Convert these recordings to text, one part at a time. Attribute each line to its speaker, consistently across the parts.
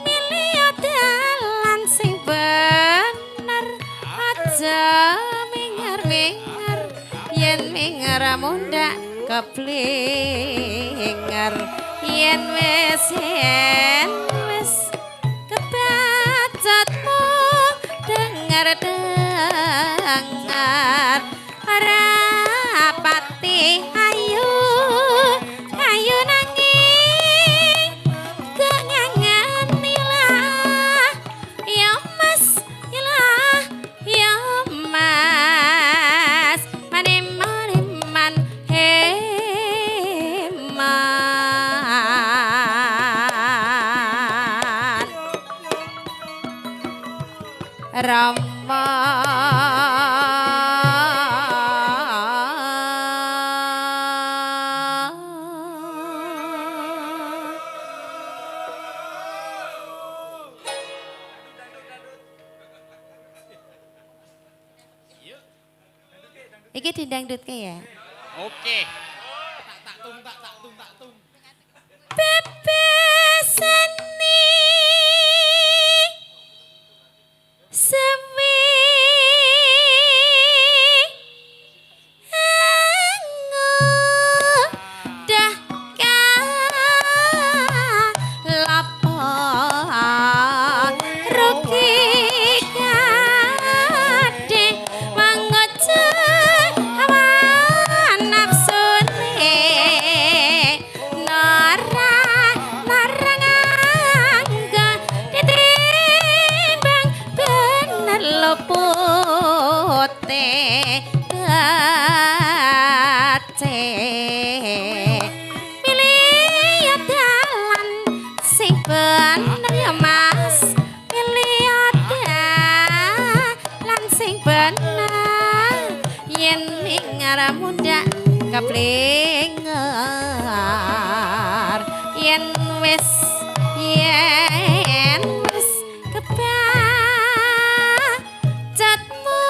Speaker 1: milih dalan sing bener aja minger-minger yen minger mundak keblinger yen wis kebacatmu dengar rapati ayu ayu nanging kenyanganilah ya mas ilah ya mas manim-maniman heman Rama Iki dindangdutke ya.
Speaker 2: Oke.
Speaker 1: Bebesani sewi dah lapo rugi kade mangojo hawa nafsune narangangga ditimbang bener lupute kace milih dalan sing bener ya mas milih dalan sing bener yen mingar mundak keblinger yen wis kebacatmu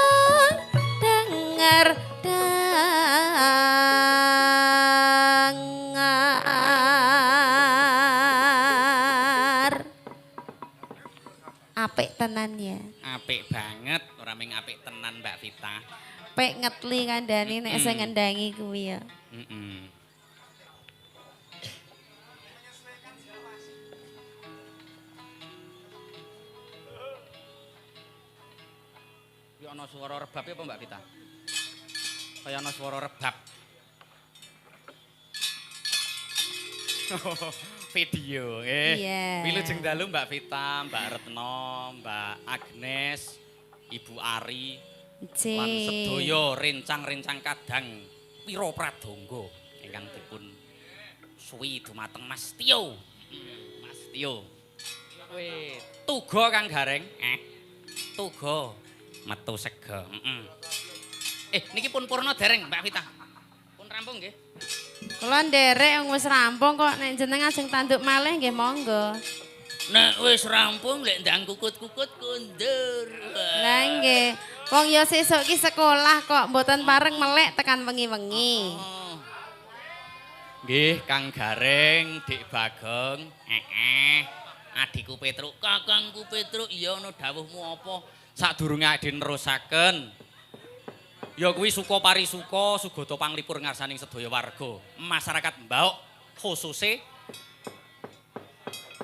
Speaker 1: denger apik tenan ya
Speaker 2: Apik banget, ora ming apik tenan Mbak Vita.
Speaker 1: apik ngetli kandhane nek sing ngendangi kuwi ya
Speaker 2: Heeh. Ki ana swara rebab apa Mbak Vita? Kaya ana swara rebab. Video
Speaker 1: Iya.
Speaker 2: Wilujeng dalu Mbak Vita, Mbak Retno, Mbak Agnes, Ibu Ari lan sedaya rencang-rencang kadang pira pradangga ingkang dipun suwi dumateng Mas Tio. Mas Tio. Kowe tuga Kang Gareng? Tuga metu sega. Niki pun purna dereng Mbak Vita. Pun rampung nggih.
Speaker 1: Kula nderek wis rampung kok nek jenengan ajeng tanduk malih nggih monggo.
Speaker 2: Nek wis rampung lek ndang kukut-kukut kundur.
Speaker 1: Lah nggih. Wong ya sesuk ki sekolah kok mboten pareng melek tekan wengi-wengi.
Speaker 2: Nggih Kang Gareng, Dik Bagong. Adikku Petruk, kakangku Petruk, iya ana dawuhmu apa? Sadurunge adhe nerusaken. Ya kuwi suka parisuka, sugata panglipur ngarsaning sedaya warga. Masyarakat Mbok khususe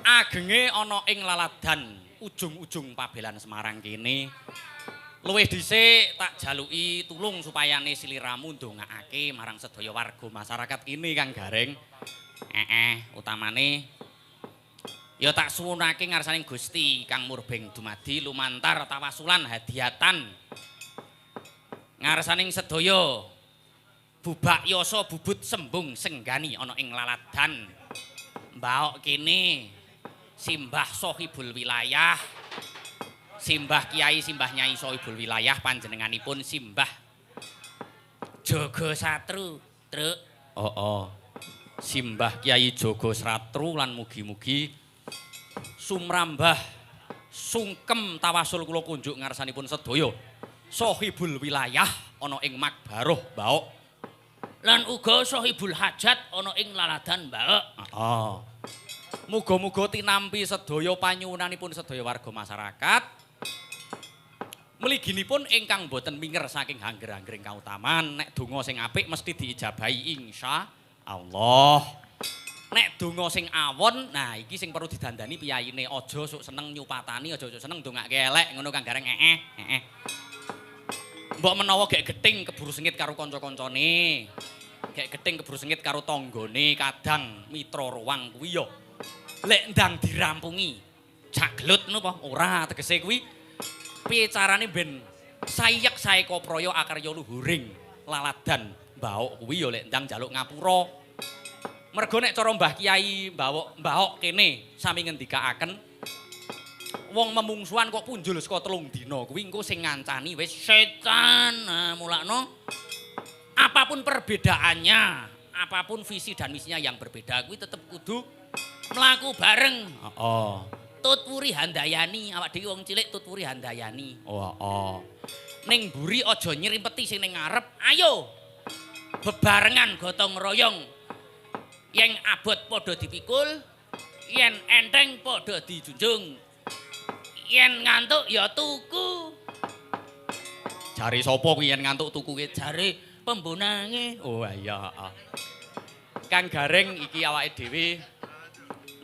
Speaker 2: agenge ana ing laladan ujung-ujung Pabelan Semarang kene. Luwih dhisik tak jaluki tulung supayane sliramu ndongakake marang sedaya warga masyarakat kene Kang Gareng. Utamane ya tak suwunake ngarsaning Gusti Kang Murbeng dumadi lumantar tawasulan hadiatan ngarsaning sedaya bubak yasa bubut sembung senggani ana ing laladan mbok kene simbah sohibul wilayah simbah kiai simbah nyai sohibul wilayah panjenenganipun simbah Jaga Satru truk simbah kiai Jaga Satru lan mugi-mugi sumrambah sungkem tawasul kula kunjuk ngarsanipun sedaya sohibul wilayah ana ing Magbaroh Mbok lan uga sohibul hajat ana ing laladan Mbok. Muga-muga tinampi sedaya panyuwunanipun sedaya warga masyarakat. Mliginipun ingkang boten minger saking hangger-hanggering kautaman, nek donga sing apik mesti diijabahi insyaallah. Nek donga sing awon, nah iki sing perlu didandani piyayine, aja sok seneng nyupatani, aja seneng ndongake elek ngono Kang Gareng. Mbok menawa gek gething keburu sengit karo kanca-kancane. Gek gething keburu sengit karo tanggane, kadang mitra ruang kuwi ya. Lek ndang dirampungi, jak gelut ngono apa? Ora tegese kuwi piye carane ben sayak sae kopraya akarya luhuring laladan mbahok kuwi ya lek ndang njaluk ngapura. Mergo nek cara Mbah Kiai mbahok kene sami ngendikaaken wong memungsuhan kok punjul saka 3 dina kuwi engko sing ngancani wis setan. Nah, mulakno apapun perbedaannya, apapun visi dan misinya yang berbeda kuwi tetep kudu mlaku bareng. Heeh. Tutwuri handayani, awak dhewe wong cilik tutwuri handayani. Heeh. Ning mburi aja nyrimpeti sing ning ngarep. Ayo. Bebarengan gotong royong. Yen abot padha dipikul, yen enteng padha dijunjung. Yen ngantuk ya tuku. Jare sapa kuwi yen ngantuk tuku ki? Jare pembonange. Oh iya, heeh. Kang Gareng iki awake dhewe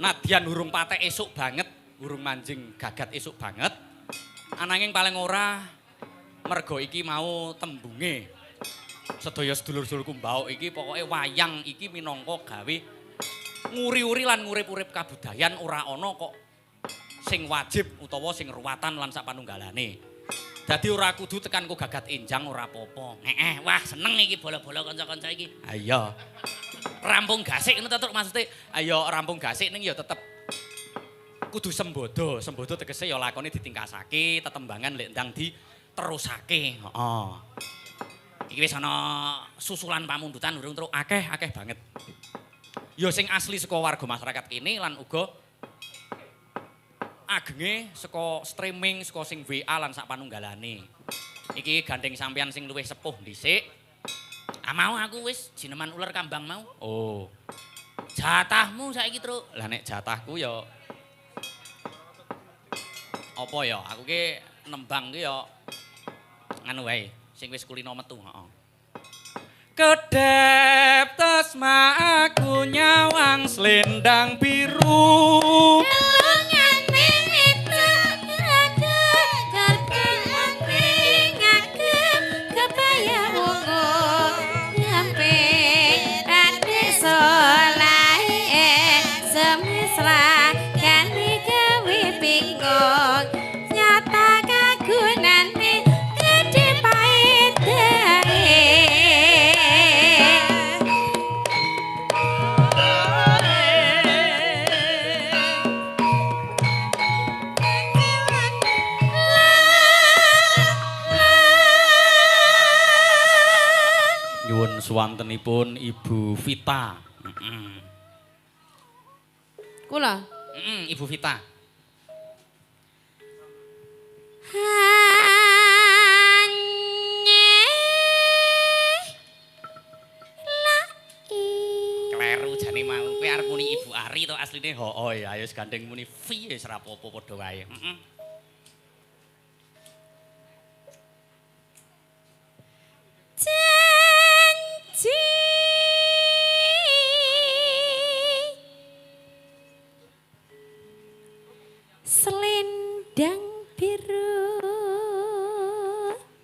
Speaker 2: nadyan urung patek esuk banget, urung manjing gagat esuk banget. Ananging paling ora mergo iki mau tembunge sedaya sedulur-sedulurku mbahok iki pokoke wayang iki minangka gawe nguri-uri lan ngurip-urip kabudayan ora ana kok sing wajib utawa sing ruwatan lan sapanunggalane. Dadi ora kudu tekan ku gagat enjang ora apa-apa. Wah seneng iki bola-bola kanca-kanca iki. Ha iya. Rampung gasik ngono to maksude. Ayo rampung gasik ning ya tetep kudu sembodo. Sembodo tegese ya lakone ditingkasake, tetembangan lek ndang diterusake. Heeh. Iki wis ana susulan pamundutan urung terus akeh banget. Ya sing asli saka warga masyarakat kene lan uga agenge saka streaming, saka sing WA lan sak panunggalane. Iki gandeng sampean sing luwih sepuh dhisik. Mau aku wis jineman ular kambang mau. Oh. Jatahmu saiki, Truk. Lah nek jatahku ya apa ya? Aku ki nembang ki ya nganu wae, sing wis kulino metu, heeh. Kedep tesma aku nyawang selendang biru. Suwantenipun Ibu Vita.
Speaker 1: Kula?
Speaker 2: Ibu Vita. Kleru jane mau. Kowe arep muni Ibu Ari to asline? Oh ya, ayo gandeng muni Vi wis ora apa-apa padha wae.
Speaker 1: Selendang biru.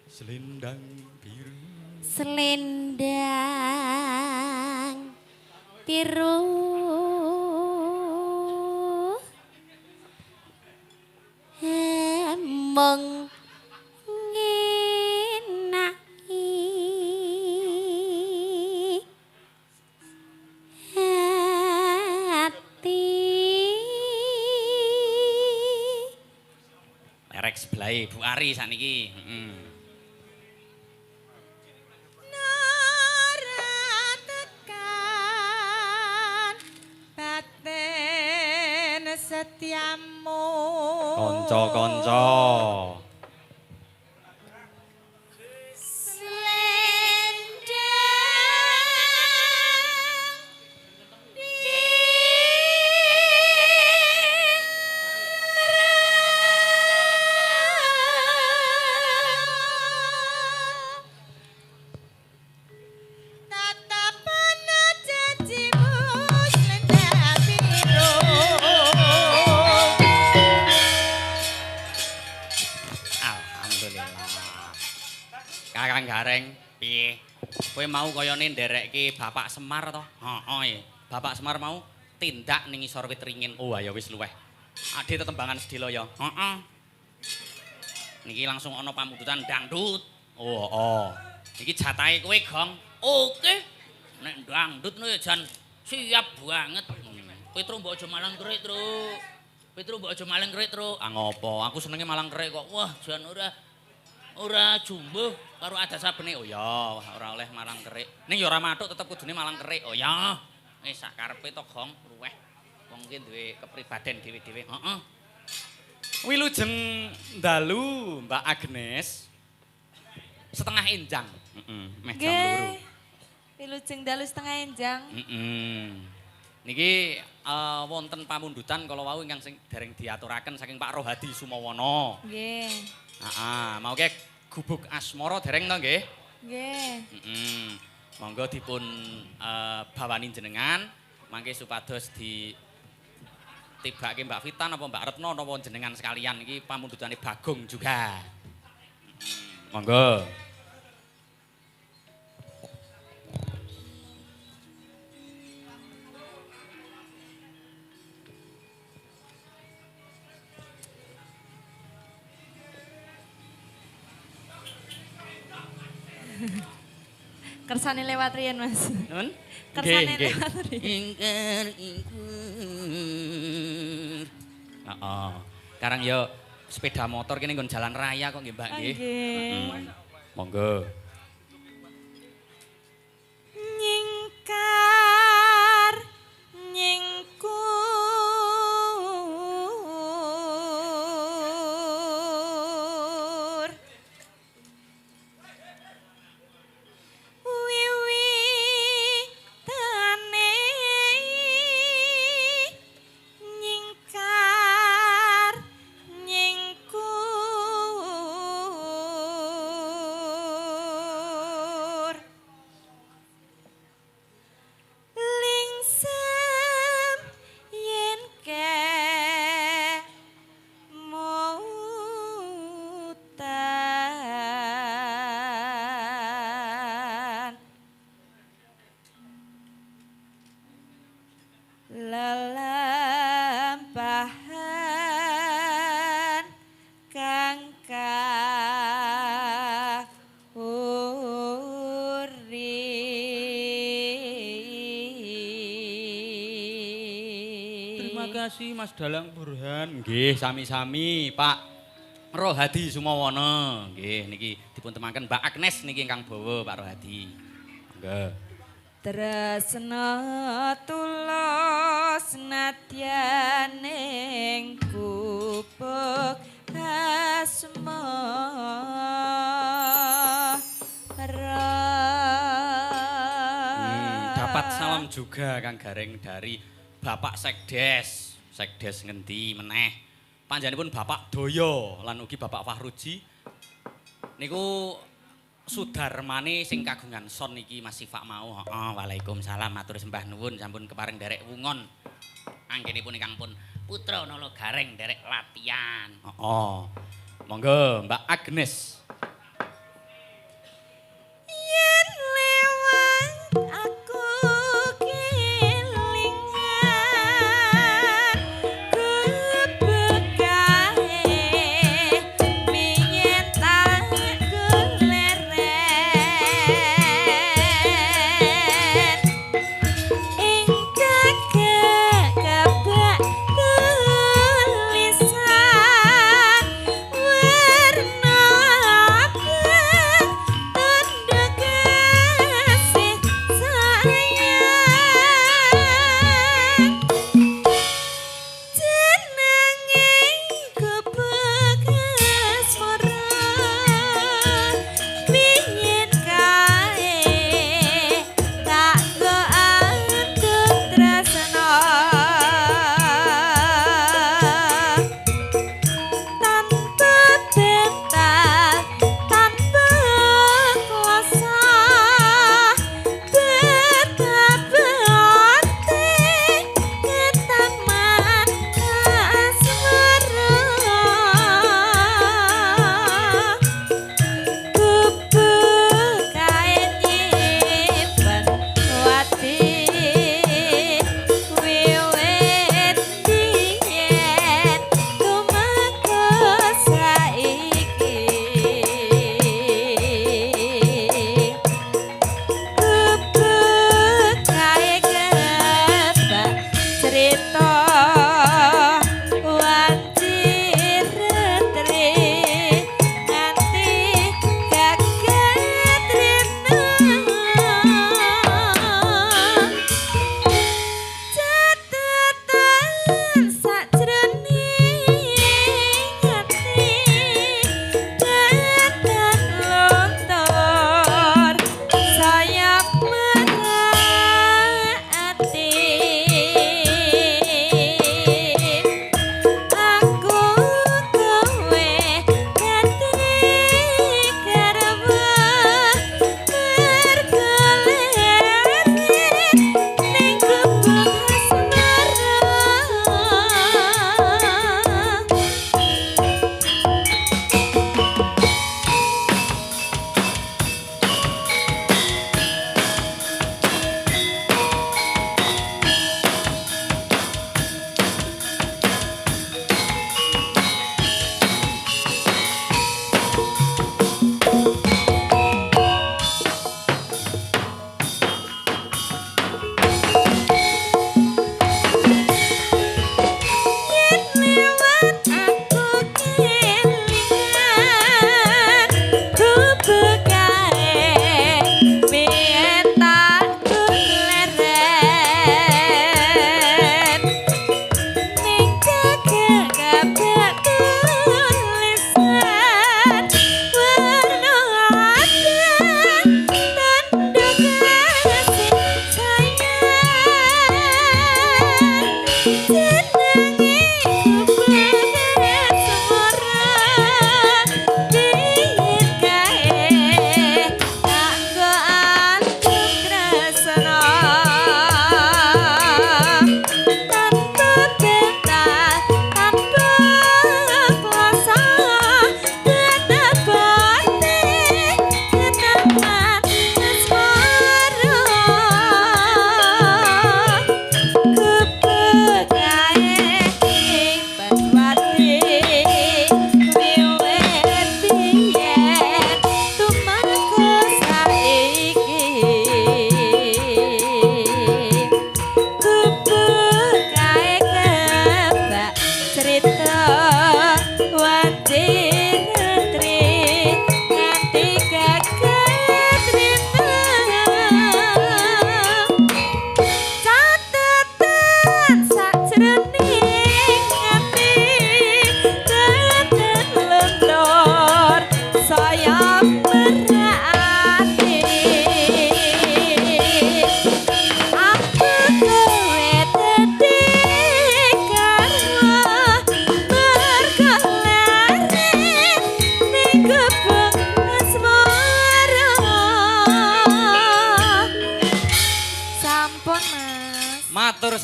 Speaker 2: Selendang biru.
Speaker 1: Selendang biru. Emong
Speaker 2: sebelahe Bu Ari sakniki.
Speaker 3: Nara tekan batin setiamu.
Speaker 2: Kanca-kanca. Piye? Kowe mau kayane nderekke Bapak Semar to? Heeh. Bapak Semar mau tindak ning isor wit ringin. Oh, ya wis luweh. Ade tetembangan sedilo ya. Heeh. Niki langsung ana pamundutan dangdut. Oh, oh. Iki jatahe kowe, Gong. Oke. Nek dangdut no ya jan siap banget. Petro mbok aja malang kerik, Tru. Petro mbok aja malang kerik, Tru. Ah ngopo? Aku senenge malang kerik kok. Wah, jan ora jumbuh karo adat sabene. Oh ya, ora oleh malang kerik. Ning ya ora mathuk tetep kudune malang kerik. Oh ya. Wis sak karepe to, Gong. Luweh. Wong ki duwe kepribaden dhewe-dhewe. Heeh. Wilujeng dalu Mbak Agnes. Setengah enjang. Heeh, meh jam 2.
Speaker 3: Wilujeng dalu setengah enjang.
Speaker 2: Niki wonten pamundutan kala wau ingkang sing dereng diaturaken saking Pak Rohadi Sumawana.
Speaker 3: Nggih.
Speaker 2: Heeh, mauke gubuk asmara dereng to nggih?
Speaker 3: Nggih.
Speaker 2: Monggo dipun bawani jenengan mangke supados ditibake Mbak Vita napa Mbak Retno napa jenengan sekalian iki pamundutane Bagong juga. Monggo.
Speaker 3: Kersane lewat riyen, Mas.
Speaker 2: Nun?
Speaker 3: Kersane lewat riyen.
Speaker 2: Ingkar. Heeh. Karang ya sepeda motor kene nggon jalan raya kok nggih, Mbak nggih.
Speaker 3: Nggih.
Speaker 2: Monggo.
Speaker 3: Nyingkar nyingkur wiwitane nyingkar nyingkur lingsem yen kemutan lelampahan kang kahurip.
Speaker 2: Terima kasih Mas Dalang Burhan. Nggih, sami-sami Pak Rohadi Sumawana. Nggih, niki dipun temaken Mbak Agnes niki ingkang bawa Pak Rohadi. Monggo.
Speaker 3: Tresna tulus nadyan ing gubuk
Speaker 2: Dapat salam juga Kang Gareng dari Bapak Sekdes. Sekdes ngendi meneh. Panjenenganipun Bapak Doyo lan ugi Bapak Fahruji. Niku Sudarmane sing kagungan son niki Mas Sifak mau. Heeh, waalaikumsalam matur sembah nuwun sampun kepareng derek wungon. Anggenipun ingkang pun putra Nala Gareng derek latihan. Heeh. Monggo Mbak Agnes.
Speaker 3: yen lewat aku kelingan gubekae mingen tak kuleren ing kagak kabak tulisan warna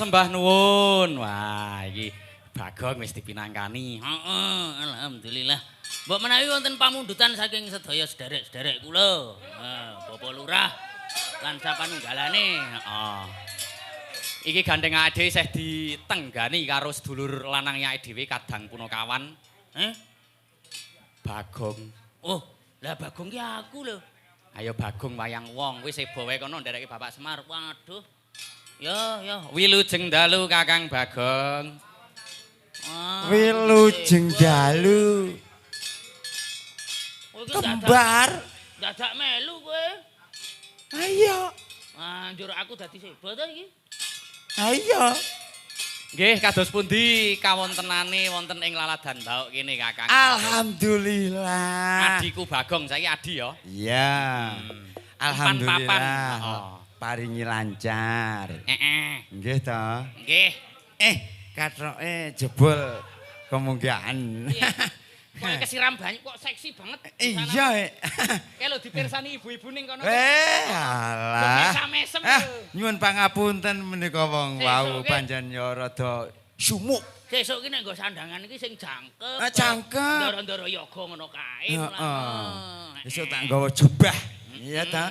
Speaker 2: sembah nuwun. Wah, iki Bagong wis dipinangkani. Heeh, alhamdulillah. Mbok menawi wonten pamundutan saking sedaya sederek-sederek kula. Bapak Lurah lan sapanunggalane. Heeh. Iki gandeng awake dhewe isih ditenggani karo sedulur lanange awake dhewe kadang punakawan. Bagong. Oh, lah Bagong ki aku lho. Ayo Bagong wayang wong, wis sebo wae kono ndereke Bapak Semar. Waduh. Ya, wilujeng dalu Kakang Bagong.
Speaker 4: Wilujeng dalu. Kembar.
Speaker 2: Dadak melu kowe.
Speaker 4: Ayo.
Speaker 2: Anjur aku dadi sebo ta iki.
Speaker 4: Ayo.
Speaker 2: Nggih, kados pundi kawontenane wonten ing Laladan Bauk kene Kakang?
Speaker 4: Alhamdulillah.
Speaker 2: Adiku Bagong, saiki adi ya.
Speaker 4: Iya. Alhamdulillah.
Speaker 2: Papan-papan.
Speaker 4: Paringi lancar. Nggih to.
Speaker 2: Nggih.
Speaker 4: Kathoke jebol kemungkinan.
Speaker 2: Kok kesiram banyak kok seksi banget.
Speaker 4: Iya.
Speaker 2: Kayak lo dipirsani ibu-ibu ning kono.
Speaker 4: Alah.
Speaker 2: Mesem-mesem.
Speaker 4: Nyuwun pangapunten menika wong wau pancen ya rada sumuk.
Speaker 2: Sesuk ki nek nggo sandangan iki sing jangkep.
Speaker 4: Jangkep.
Speaker 2: Ndara-ndara yoga ngono kae.
Speaker 4: Heeh. Besok tak nggawa jubah. Iya ta?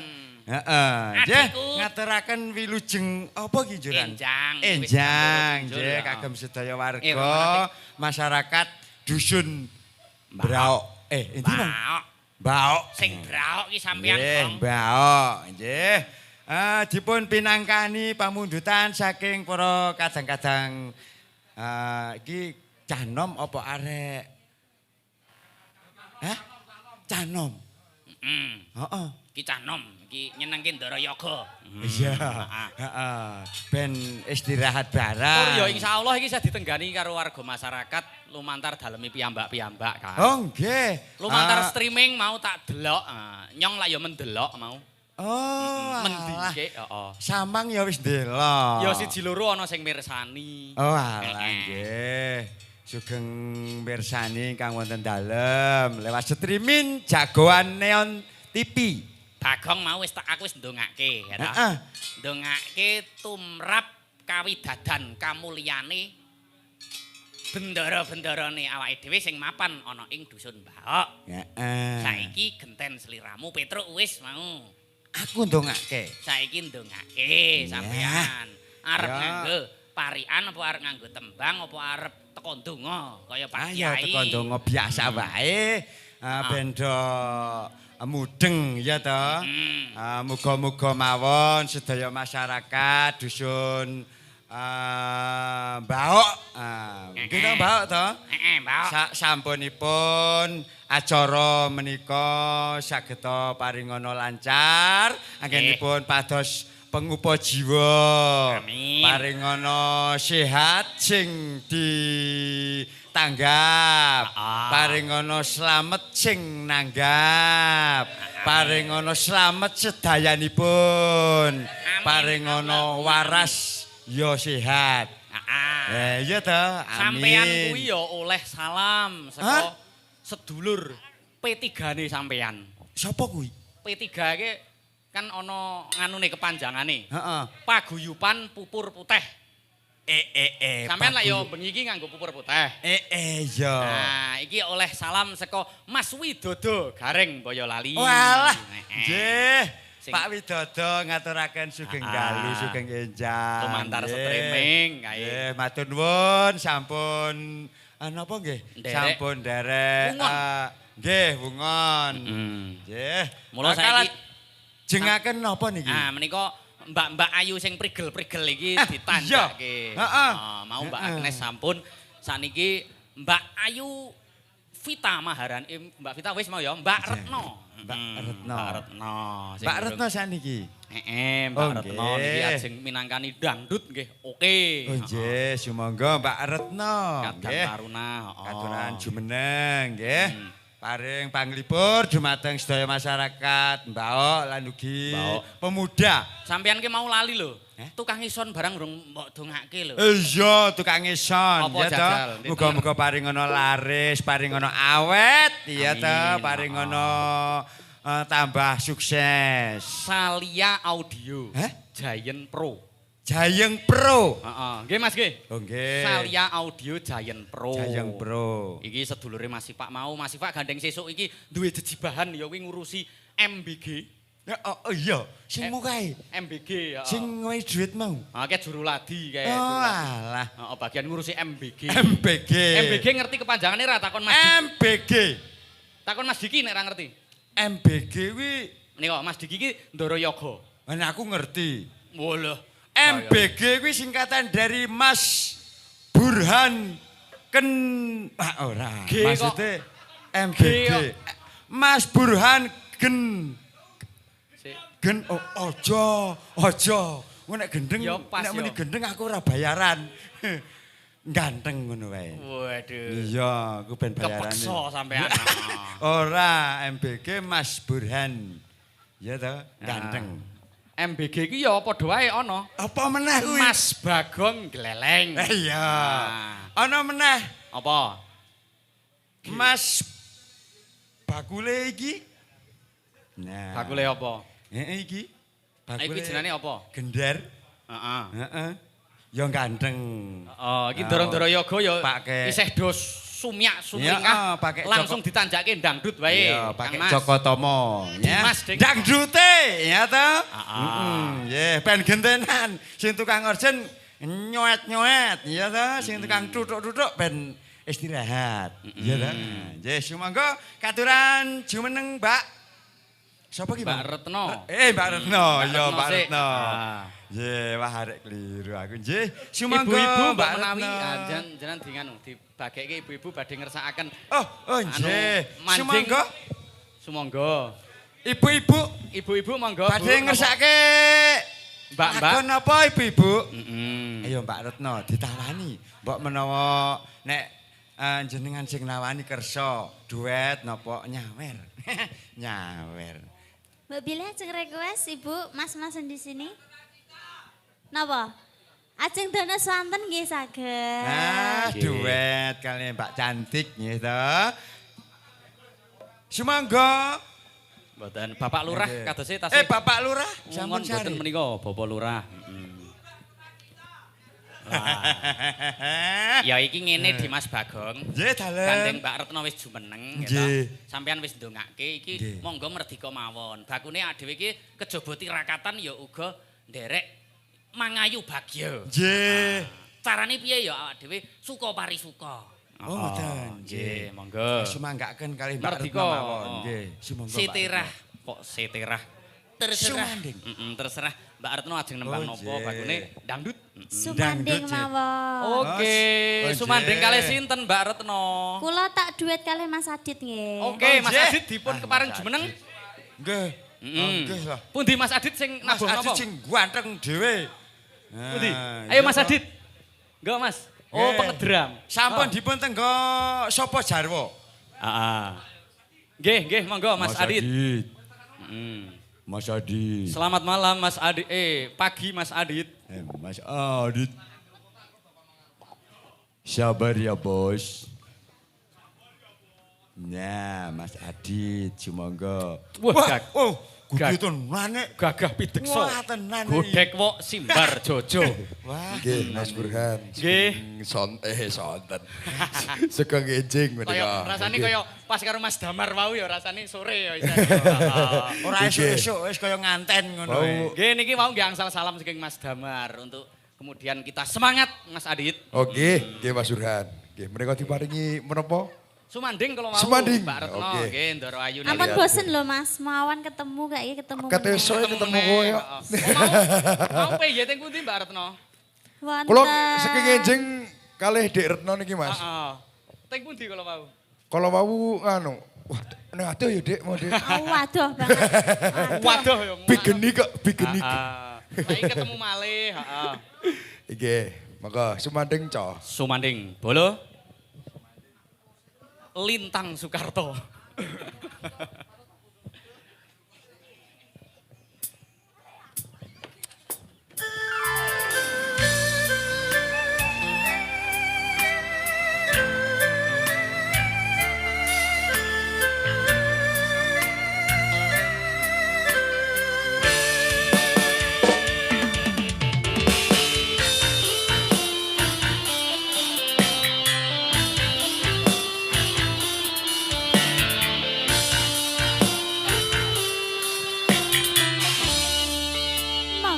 Speaker 4: Heeh. Nggih, ngaturaken wilujeng apa iki njuran? Enjang. Nggih, kagem sedaya warga masyarakat dusun Braok. Endi Bang? Baok.
Speaker 2: Sing Braok iki sampean
Speaker 4: nggih,
Speaker 2: Bang.
Speaker 4: Baok. Nggih. Dipun pinangkani pamundutan saking para kadang-kadang iki canom apa arek? Hah? Canom. Heeh.
Speaker 2: Iki canom, iki nyenengke Ndara Yoga.
Speaker 4: Iya. Heeh. Ben istirahat bareng.
Speaker 2: Tur ya insyaallah iki saya ditenggani karo warga masyarakat lumantar daleme piyambak-piyambak kan.
Speaker 4: Oh nggih.
Speaker 2: Lumantar streaming mau tak delok. Nyong lak ya mendelok mau.
Speaker 4: Oh.
Speaker 2: Mendike, heeh.
Speaker 4: Samang ya wis ndelok.
Speaker 2: Ya siji loro ana sing mirsani.
Speaker 4: Oh alah nggih. Sugeng mirsani kang wonten dalem lewat streaming jagoan Neon TV.
Speaker 2: Bagong mau wis aku wis ndongake ya ta.
Speaker 4: Heeh.
Speaker 2: Ndongake tumrap kawidadan kamulyane bendara-bendarane awake dhewe sing mapan ana ing dusun Baok.
Speaker 4: Heeh.
Speaker 2: Saiki genten sliramu Petruk wis mau.
Speaker 4: Aku ndongake.
Speaker 2: Saiki ndongake sampean. Arep nganggo parian apa arep nganggo tembang apa arep teko ndonga kaya Pak Kiai.
Speaker 4: Ayo teko ndonga biasa wae. Ben do mudeng ya to. Muga-muga mawon sedaya masyarakat dusun Baok. Kita Baok to?
Speaker 2: Baok.
Speaker 4: Sampunipun acara menika sageta paringana lancar, anggenipun pados pengupa jiwa.
Speaker 2: Amin.
Speaker 4: Paringana sehat sing ditanggap. Paringana slamet sing nanggap. Paringana slamet sedayanipun. Paringana waras ya sehat. Iya to. Amin.
Speaker 2: Sampean kuwi ya oleh salam saka sedulur P3-ne sampean.
Speaker 4: Sapa kuwi?
Speaker 2: P3 ki kan ana nganune kepanjangane.
Speaker 4: Heeh.
Speaker 2: Paguyupan Pupur Putih. Sampean lak yo bengi iki nganggo pupur putih.
Speaker 4: Iya.
Speaker 2: Nah, iki oleh salam saka Mas Widodo Gareng Boyolali.
Speaker 4: Walah. Nggih. Pak Widodo ngaturaken sugeng dalu, sugeng enjang.
Speaker 2: Lumantar streaming kae.
Speaker 4: Nggih, matur nuwun sampun napa nggih? Sampun derek nggih wungon. Nggih.
Speaker 2: Mula saiki
Speaker 4: jengaken napa niki?
Speaker 2: Ah, menika Mbak Ayu sing prigel-prigel iki ditandake.
Speaker 4: Heeh.
Speaker 2: Mau Mbak Agnes sampun saniki Mbak Ayu Vita Maharani, Mbak Vita wis mau ya, Mbak Retno.
Speaker 4: Mbak Retno.
Speaker 2: Mbak Retno.
Speaker 4: Mbak Retno saniki.
Speaker 2: Mbak Retno niki ajeng minangkani dangdut nggih. Oke.
Speaker 4: Oh nggih, sumangga Mbak Retno.
Speaker 2: Kadang Taruna,
Speaker 4: Katuran jumeneng nggih. Paring panglipur dumateng sedaya masyarakat Baok lan ugi pemuda.
Speaker 2: Sampeyan ki mau lali lho. Tukang ison barang urung mbok dongake lho.
Speaker 4: Iya, tukang ison
Speaker 2: Apa
Speaker 4: ya
Speaker 2: jajal?
Speaker 4: to. Muga-muga paringono laris, paringono awet ya to, paringono tambah sukses.
Speaker 2: Salia Audio.
Speaker 4: Hah?
Speaker 2: Giant Pro.
Speaker 4: Jayeng Pro.
Speaker 2: Heeh, nggih Mas nggih.
Speaker 4: Oh nggih.
Speaker 2: Salia Audio Giant Pro.
Speaker 4: Jayeng Pro.
Speaker 2: Iki sedulure Mas Sipak mau, Mas Sipak gandeng sesuk iki duwe jejibahan ya kuwi ngurusi MBG.
Speaker 4: Oh iya, sing mukae.
Speaker 2: MBG ya.
Speaker 4: Sing ngowe dhuwit mau.
Speaker 2: Oke juru ladi kae.
Speaker 4: Oh alah.
Speaker 2: Heeh, bagian ngurusi MBG.
Speaker 4: MBG.
Speaker 2: MBG ngerti kepanjangannya ra takon Mas.
Speaker 4: MBG.
Speaker 2: Takon Mas Diki nek ra ngerti.
Speaker 4: MBG kuwi
Speaker 2: Nika Mas Diki iki Ndoro Yoga.
Speaker 4: ana aku ngerti.
Speaker 2: Walah.
Speaker 4: MBG kuwi singkatan dari Mas Burhan ora.
Speaker 2: G kok.
Speaker 4: Maksudnya
Speaker 2: G
Speaker 4: MBG.
Speaker 2: kok.
Speaker 4: Mas Burhan
Speaker 2: Sik.
Speaker 4: Gen ojo. Ngono nek gendeng,
Speaker 2: Ya, pas,
Speaker 4: nek muni
Speaker 2: ya.
Speaker 4: gendeng aku ora bayaran. Ganteng ngono wae.
Speaker 2: Waduh.
Speaker 4: Iya, aku ben bayarane.
Speaker 2: Kepeksa sampean.
Speaker 4: Ora, MBG Mas Burhan. Ya toh, ganteng.
Speaker 2: MBG iki ya padha wae ana.
Speaker 4: Apa meneh kuwi?
Speaker 2: Mas Bagong Gleleng.
Speaker 4: Iya.
Speaker 2: Nah.
Speaker 4: Ana meneh
Speaker 2: Apa?
Speaker 4: Mas Bakule iki. Nah.
Speaker 2: Bakule apa?
Speaker 4: Heeh iki.
Speaker 2: Iki jenenge apa?
Speaker 4: Gender.
Speaker 2: Heeh.
Speaker 4: Heeh. Ya ganteng.
Speaker 2: Oh, iki Ndoro-ndoro yoga ya
Speaker 4: Pakai-
Speaker 2: isih dos sumyak
Speaker 4: Iya,
Speaker 2: sumringah.
Speaker 4: pakai
Speaker 2: Langsung ditanjake dangdut wae.
Speaker 4: Iya, pakai
Speaker 2: Kang Mas.
Speaker 4: Joko Tomo. Ya.
Speaker 2: Dimas, Ding.
Speaker 4: Dangdute, ya toh?
Speaker 2: Ah.
Speaker 4: Nggih, ben gentenan. Sing tukang orjen nyoet-nyoet, ya toh? Sing tukang tutuk-tutuk ben istirahat. Ya toh? Nggih, sumangga katuran jumeneng, Mbak. Sapa ki,
Speaker 2: Mbak Retno.
Speaker 4: Mbak Retno, ya Mbak
Speaker 2: sik.
Speaker 4: Retno.
Speaker 2: Ah.
Speaker 4: Nggih, wah arek keliru aku. Nggih, sumangga
Speaker 2: Ibu-ibu Mbak
Speaker 4: Mbak
Speaker 2: menawi
Speaker 4: Retno.
Speaker 2: jenengan dinganu dibagekke ibu-ibu badhe ngersakaken
Speaker 4: Oh, nggih.
Speaker 2: mancing.
Speaker 4: Sumangga
Speaker 2: Sumangga.
Speaker 4: ibu-ibu
Speaker 2: Ibu-ibu monggo.
Speaker 4: badhe
Speaker 2: Bu,
Speaker 4: ngersake
Speaker 2: Mbak-mbak.
Speaker 4: lakon apa ibu-ibu?
Speaker 2: Heeh.
Speaker 4: Ayo Mbak Retno ditawani. Mbok menawa nek jenengan sing nawani kersa duet napa nyawer. Nyawer.
Speaker 5: Mbak Bila ajeng request Ibu, Mas-mas di sini. Napa? Ajeng dono swanten nggih saged.
Speaker 4: Nah,
Speaker 2: Nggih.
Speaker 4: duet kali Mbak cantik nggih to. Sumangga.
Speaker 2: Mboten Bapak Lurah
Speaker 4: Nggih.
Speaker 2: kadose tasih.
Speaker 4: Bapak Lurah,
Speaker 2: Sampun
Speaker 4: sampun
Speaker 2: mboten
Speaker 4: sari.
Speaker 2: menika Bapak Lurah. Ya iki ngene Dimas Bagong.
Speaker 4: Nggih, dalem.
Speaker 2: Gandeng Mbak Retno wis jumeneng ya
Speaker 4: Nggih.
Speaker 2: ta. Sampeyan wis ndongake iki
Speaker 4: Nggih.
Speaker 2: monggo merdika mawon. Bakune dhewe iki kejaba tirakatan ya uga nderek mangayu bagya.
Speaker 4: Nggih.
Speaker 2: Carane piye ya awak dhewe suka parisuka.
Speaker 4: Oh, mboten.
Speaker 2: Nggih, monggo.
Speaker 4: Sumanggaken kali Mbak
Speaker 2: Merdika.
Speaker 4: Retno mawon. Nggih, sumangga. Mbak
Speaker 2: Seterah,
Speaker 4: Retno.
Speaker 2: kok seterah. Terserah.
Speaker 4: Sumanding.
Speaker 2: Terserah Mbak Retno ajeng nembang
Speaker 4: Oh,
Speaker 2: nopo
Speaker 4: nggih.
Speaker 2: bakune dangdut.
Speaker 5: Sumanding
Speaker 4: Dangdut, Cik.
Speaker 5: mawon.
Speaker 2: Oke,
Speaker 4: Oh,
Speaker 2: sumanding
Speaker 4: nggih.
Speaker 2: kalih sinten Mbak Retno?
Speaker 5: Kula tak duet kalih Mas Adit nggih.
Speaker 2: Oke, Mas
Speaker 4: nggih.
Speaker 2: Adit dipun
Speaker 4: Ah,
Speaker 2: kepareng
Speaker 4: Mas
Speaker 2: jumeneng.
Speaker 4: Adit. Nggih.
Speaker 2: Mm-mm.
Speaker 4: Oh, nggih lah.
Speaker 2: Pundi Mas Adit sing
Speaker 4: Mas
Speaker 2: nabuh
Speaker 4: Adit
Speaker 2: napa?
Speaker 4: sing ganteng dhewe.
Speaker 2: Pundi?
Speaker 4: Nah,
Speaker 2: Ayo
Speaker 4: iya
Speaker 2: Mas
Speaker 4: toh.
Speaker 2: Adit. Enggak Mas. Oh,
Speaker 4: Nggih.
Speaker 2: pengedram.
Speaker 4: Sampun
Speaker 2: Oh.
Speaker 4: dipun tenggo sapa jarwo?
Speaker 2: Ah. Nggih, monggo Mas Adit. Mm.
Speaker 4: Mas Adit.
Speaker 2: Selamat malam Mas Adit. Pagi Mas Adit.
Speaker 4: Mas Adit. Sabar ya, Bos. Nah, Mas Adit, sumangga.
Speaker 2: Wah,
Speaker 4: oh,
Speaker 2: Gag-
Speaker 4: kudu tenan.
Speaker 2: Gagah pidekso.
Speaker 4: Wah, tenan.
Speaker 2: Godek wok simbar jojo.
Speaker 4: Wah,
Speaker 6: Nggih, Mas Burhan.
Speaker 2: Nggih.
Speaker 6: Sonten. Sego ngejing
Speaker 2: Kaya
Speaker 6: menika.
Speaker 2: rasane kaya pas karo Mas Damar wau ya rasane sore ya isa.
Speaker 4: ora
Speaker 6: Nggih.
Speaker 4: esuk-esuk wis kaya nganten ngono.
Speaker 6: Mau-
Speaker 4: wae.
Speaker 2: Nggih niki mau nggih angsal salam saking Mas Damar untuk kemudian kita semangat Mas Adit.
Speaker 6: Oke, nggih Mas Burhan. Nggih, menika diparingi menapa?
Speaker 2: Sumanding kalau mau
Speaker 6: Sumanding.
Speaker 2: Mbak Retno
Speaker 6: Oke.
Speaker 2: nggih Ndoro Ayu
Speaker 5: Ampun bosen lho Mas, mawon ketemu kayaknya ketemu.
Speaker 6: Keteso
Speaker 5: meneh.
Speaker 6: ketemu koyo.
Speaker 2: Mau piye teng pundi Mbak Retno?
Speaker 5: Wonten.
Speaker 6: Kula saking ngejing kalih Dek Retno niki Mas.
Speaker 2: Heeh. Teng pundi kalau mau?
Speaker 6: Kalau mau nganu, wah ning adoh ya Dek, mau Dek.
Speaker 5: Oh, waduh banget.
Speaker 2: Waduh ya.
Speaker 6: Bigeni kok, bigeni.
Speaker 2: Saiki ketemu malih, heeh.
Speaker 6: Nggih, monggo sumanding co.
Speaker 2: Sumanding, bolo. Lintang Soekarto.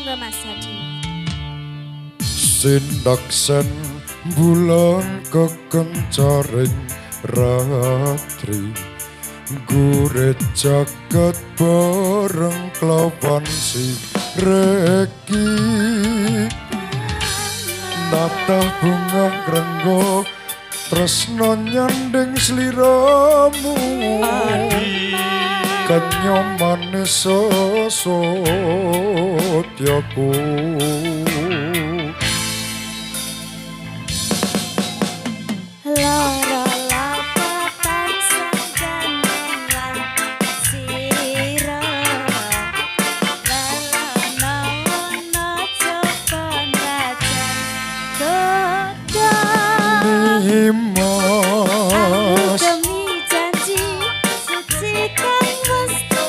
Speaker 5: monggo Mas Hadi.
Speaker 6: Sindaksen bulan kekencaring ratri Gurit jagat bareng kelawan si reki Natah bunga renggo tresno nyanding sliramu Kanyo manis sosotyaku
Speaker 5: Lara lapatan sangganeng lan sira Lelana wana coba rajan godang
Speaker 6: Nimas
Speaker 5: demi janji suci kang mesti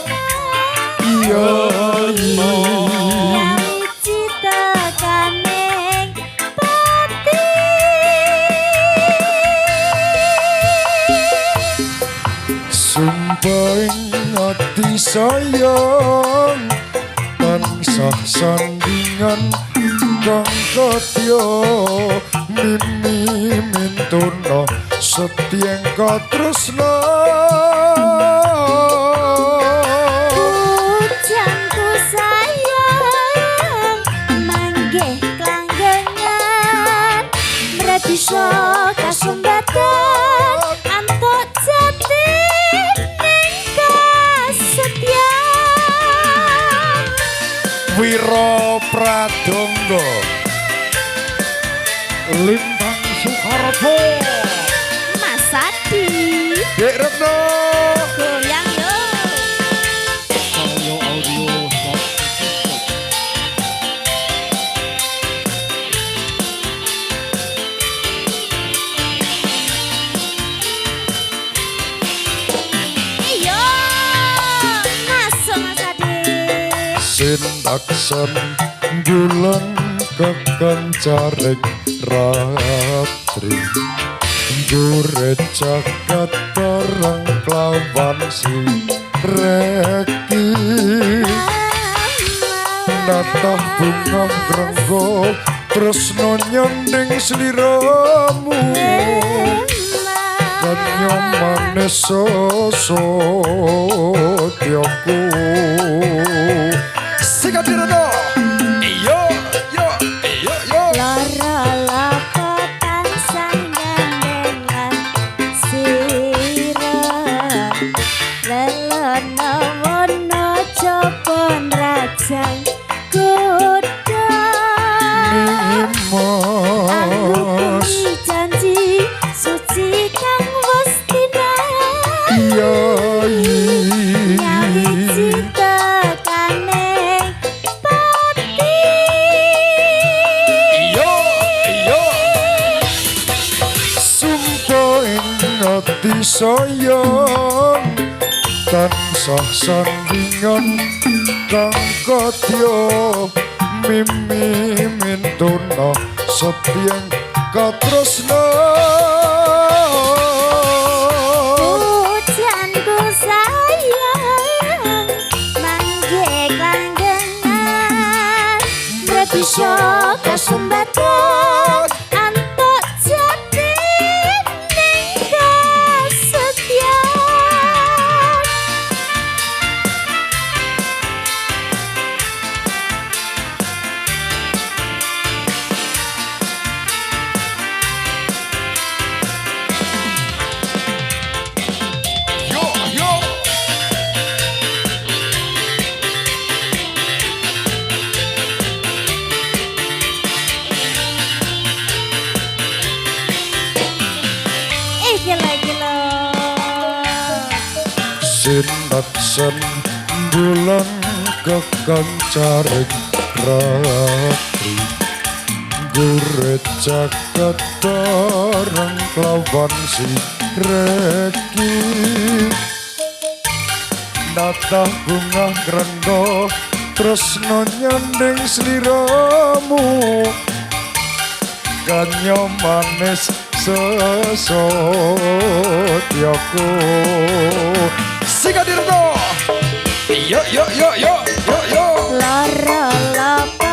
Speaker 6: Yai
Speaker 5: Nyari cita kaneng pati
Speaker 6: Sumpah ing ati sayang tansah sandingan kang katya mimi mintuna setyeng katresna
Speaker 5: Pujanku sayang manggih klanggengan mrebisa kasumbatan antuk jati ning kasetyan
Speaker 6: Wira Pradangga
Speaker 4: Lintang Soeharto
Speaker 5: Mas Hadi
Speaker 6: Dek Retno
Speaker 5: goyang yo
Speaker 4: Solo Audio
Speaker 5: iya masuk Mas Hadi
Speaker 6: Sindaksen bulan kekencaring ratri Gurit jagat bareng kelawan si reki Natah bunga grenggo tresno nyanding sliramu Kanyo manis sosotyaku Sigadirana Iyo yo iyo yo
Speaker 5: Lara lapatan sangganeng lan sira Lelana wana jopon rajang godang Aku
Speaker 6: Nimas
Speaker 5: bumi janji suci kang wis
Speaker 6: Yai
Speaker 5: nyari cita kaneng pati
Speaker 6: Iyo iyo Sumpah ing ati sayang tansah sandingan kang katya mimi mintuna setyeng katresna
Speaker 5: Pujanku sayang manggih klanggengan mrebisa kasumbatan antuk jati ning kasetyan
Speaker 6: Yo yo
Speaker 5: iki lagi lo
Speaker 6: Sindaksen bulan kekencaring ratri Gurit jagat bareng kelawan si reki Natah bunga grenggo tresno nyanding sliramu Kanyo manis sesotyaku Sigadirna Yo yo yo yo yo yo
Speaker 5: lara lapatan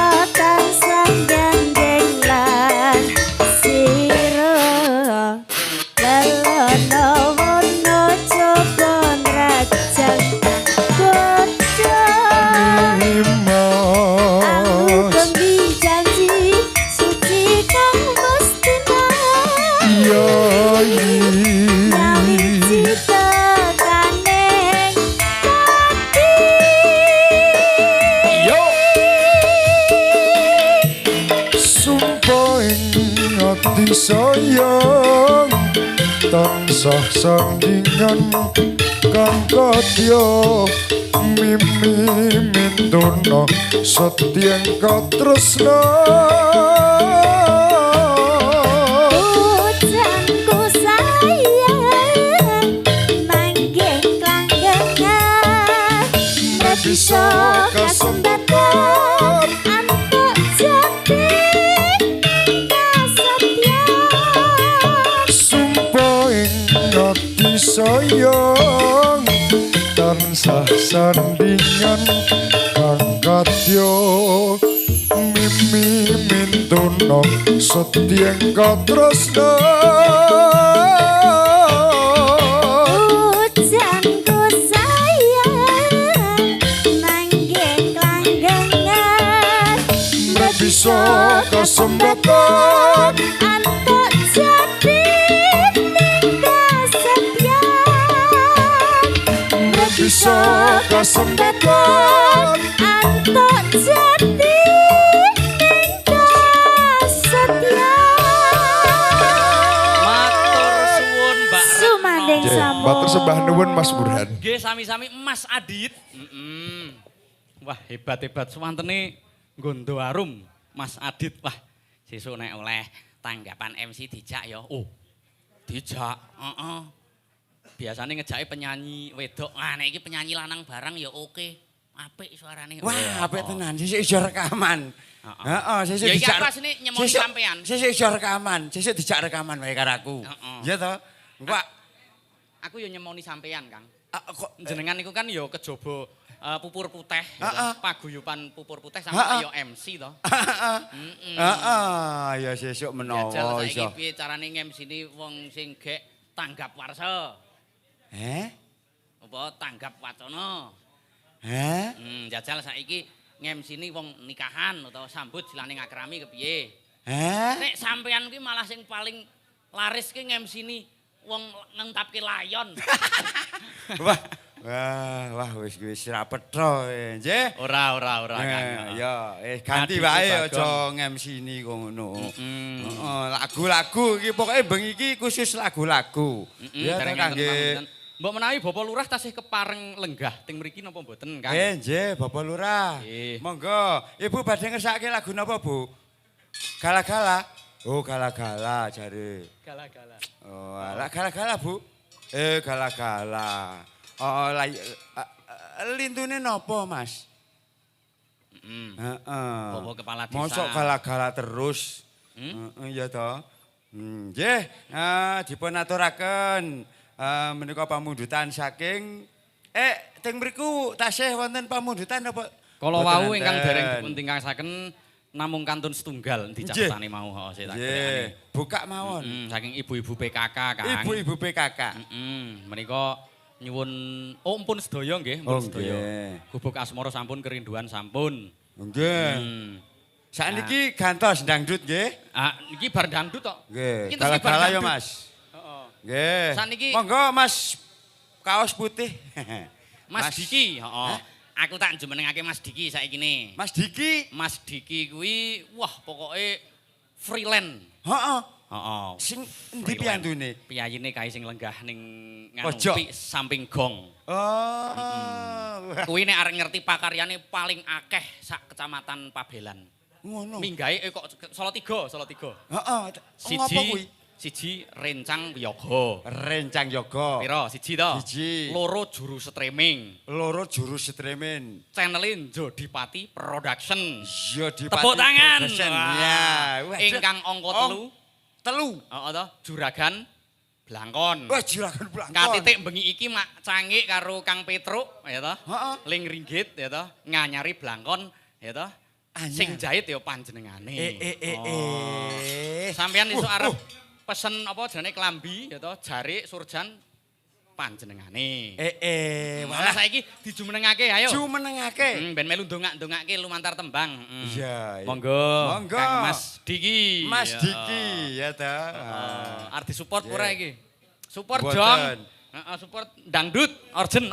Speaker 6: disoyong tansah sandingan kang kadya mimi mintuna setyang katresna
Speaker 5: Pujanku sayang manggih klanggengan
Speaker 6: bisa kasempatan
Speaker 5: antuk jati kasetyan
Speaker 6: sumpah ing ati sayang tansah sandingan kang kadya mimi mintuna setyang katresna
Speaker 5: Pujanku sayang manggih klanggengan
Speaker 6: bisa kasempatan
Speaker 5: antuk jati kasetyan
Speaker 6: bisa kasempatan
Speaker 5: antuk jati
Speaker 2: Matur suwun Mbak Retno.
Speaker 5: Sumanding
Speaker 6: Nggih,
Speaker 5: sampun.
Speaker 6: matur sembah nuwun Mas Burhan.
Speaker 2: Nggih sami-sami Mas Adit. Wah, hebat-hebat swantene nggondo arum Mas Adit. Wah, sesuk nek oleh tanggapan MC dijak ya. Oh. Dijak. Heeh. Biasane ngejake penyanyi wedok. Ah, nek iki penyanyi lanang barang ya oke. Apik suarane.
Speaker 4: Wah, apik tenan. Sesuk iso rekaman. Heeh, sesuk
Speaker 2: Ya iki
Speaker 4: dijak.
Speaker 2: aku asline nyemoni
Speaker 4: sesuk-
Speaker 2: sampean.
Speaker 4: Sesuk iso rekaman, sesuk dijak rekaman wae karo aku.
Speaker 2: Heeh.
Speaker 4: Iya toh? Engko
Speaker 2: Aku ya nyemoni sampean, Kang.
Speaker 4: kok
Speaker 2: Jenengan niku kan ya kejaba pupur putih, ya
Speaker 4: Heeh.
Speaker 2: toh. Paguyuban pupur putih
Speaker 4: Heeh.
Speaker 2: sama ya MC toh.
Speaker 4: Heeh, ya sesuk
Speaker 2: Jajal
Speaker 4: menawa
Speaker 2: saiki
Speaker 4: iso.
Speaker 2: piye carane ngemsini wong sing gek tanggap warsa? Apa tanggap wacana? Jajal saiki ngemsini wong nikahan utawa sambut jalaning akrami kepiye? Nek sampean kuwi malah sing paling laris ki ngemsini wong ngentapke layon.
Speaker 4: Wah, wis ra petro, nggih.
Speaker 2: Ora Kang.
Speaker 4: Ya, ganti
Speaker 2: Adit
Speaker 4: wae
Speaker 2: Bagong.
Speaker 4: aja ngemsini ngono. Heeh, lagu-lagu iki pokoke bengi iki khusus lagu-lagu. Ya
Speaker 2: Dereng
Speaker 4: ta
Speaker 2: enten
Speaker 4: kangge.
Speaker 2: pamunten. Mbok menawi Bapak Lurah tasih kepareng lenggah teng mriki napa mboten, Kang?
Speaker 4: Nggih, Bapak Lurah.
Speaker 2: Nggih.
Speaker 4: Monggo, Ibu badhe ngersake lagu napa, Bu? Gala-gala. Oh, gala-gala jare.
Speaker 2: Gala-gala.
Speaker 4: Oh, ala gala-gala, Bu. Gala-gala. Oh, lintune napa, Mas? Heeh.
Speaker 2: Bawa kepala desa.
Speaker 4: Mosok gala-gala terus. Iya toh. Nggih, dipun aturaken menika pamundutan saking teng mriku tasih wonten pamundutan apa?
Speaker 2: Kala
Speaker 4: Boten
Speaker 2: wau ingkang
Speaker 4: enten.
Speaker 2: dereng dipun tingkasaken namung kantun setunggal dicatani mau heeh sik tak
Speaker 4: Nggih,
Speaker 2: kene.
Speaker 4: buka mawon.
Speaker 2: Saking ibu-ibu PKK, Kang.
Speaker 4: Ibu-ibu PKK.
Speaker 2: Menika nyuwun ampun sedaya nggih,
Speaker 4: Oh,
Speaker 2: ampun sedaya.
Speaker 4: nggih.
Speaker 2: Gubuk asmara sampun, kerinduan sampun.
Speaker 4: Nggih. Sakniki gantos dangdut nggih.
Speaker 2: Iki bar dangdut tok.
Speaker 4: Nggih,
Speaker 2: Iki terus iki bar
Speaker 4: gala-gala ya,
Speaker 2: dangdut.
Speaker 4: Mas.
Speaker 2: Heeh.
Speaker 4: Nggih.
Speaker 2: Sakniki-
Speaker 4: Monggo Mas kaos putih.
Speaker 2: Mas Diki, heeh. Aku tak njumenengake Mas Diki saiki ne.
Speaker 4: Mas Diki.
Speaker 2: Mas Diki kuwi wah pokoke freelance.
Speaker 4: Heeh.
Speaker 2: Heeh.
Speaker 4: Sing endi piyantune?
Speaker 2: Piyayine kae sing lenggah ning
Speaker 4: Pojok.
Speaker 2: samping gong.
Speaker 4: Oh.
Speaker 2: Kuwi nek arek ngerti pakaryane paling akeh sak kecamatan Pabelan.
Speaker 4: Ngono.
Speaker 2: Minggahe kok Salatiga.
Speaker 4: Heeh. Ngopo kuwi?
Speaker 2: Siji Rencang Wiyaga.
Speaker 4: Rencang Yoga.
Speaker 2: Piro? Siji to?
Speaker 4: Siji.
Speaker 2: Loro Juru Streaming.
Speaker 4: Loro juru streaming.
Speaker 2: Channelin Jodipati Production.
Speaker 4: Iya di
Speaker 2: Tepuk tangan.
Speaker 4: Production.
Speaker 2: Wah.
Speaker 4: Ya.
Speaker 2: Ingkang angka 3.
Speaker 4: Telu.
Speaker 2: Heeh to, Juragan Blangkon.
Speaker 4: Wah, juragan Blangkon.
Speaker 2: Katitik bengi iki mak cangik karo Kang Petruk ya toh.
Speaker 4: Heeh.
Speaker 2: Ling ringgit ya toh, nganyari Blangkon ya toh.
Speaker 4: Anyar.
Speaker 2: Sing jahit ya panjenengane. Oh.
Speaker 4: Eh.
Speaker 2: Sampeyan iso arep pesen apa jenenge klambi ya toh, jarik surjan panjenengane. Malah saiki dijumenengake ayo.
Speaker 4: Jumenengake.
Speaker 2: Ben melu ndongak-ndongake lumantar tembang.
Speaker 4: Iya.
Speaker 2: Monggo.
Speaker 4: Monggo.
Speaker 2: Kang Mas Diki.
Speaker 4: Mas
Speaker 2: Ya.
Speaker 4: Diki ya ta.
Speaker 2: Arti support
Speaker 4: Yeah.
Speaker 2: ora iki? Support
Speaker 4: Mboten.
Speaker 2: dong. Heeh, support dangdut, orjen.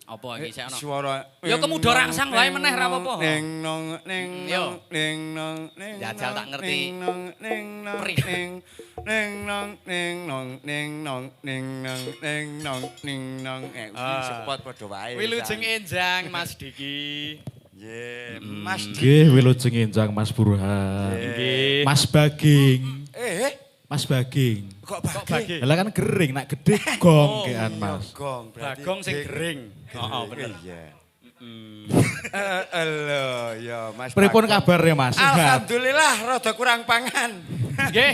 Speaker 2: Apa iki sik ana?
Speaker 4: Suara.
Speaker 2: Ya kemudo rangsang wae meneh ra apa-apa.
Speaker 4: Ning nong ning
Speaker 2: Yo.
Speaker 4: nong ning nong ning.
Speaker 2: Jajal tak ngerti.
Speaker 4: Ning nong ning nong ning ning nong ning nong ning nong ning nong ning nong ning nong. Sepot padha wae.
Speaker 2: Wilujeng enjang Mas Diki.
Speaker 4: Nggih, Mas.
Speaker 7: Nggih, wilujeng enjang Mas Burhan.
Speaker 2: Nggih.
Speaker 7: Mas Baging. Mas Baging.
Speaker 4: Kok bagi?
Speaker 7: Lah kan gering, nak gede gong kean Mas.
Speaker 4: Gong, berarti.
Speaker 2: Bagong sing gering. Heeh, bener.
Speaker 4: Iya. Halo, ya Mas.
Speaker 7: Pripun
Speaker 4: Bagong.
Speaker 7: kabar ya Mas? Sehat?
Speaker 4: Alhamdulillah, rada kurang pangan.
Speaker 2: Nggih.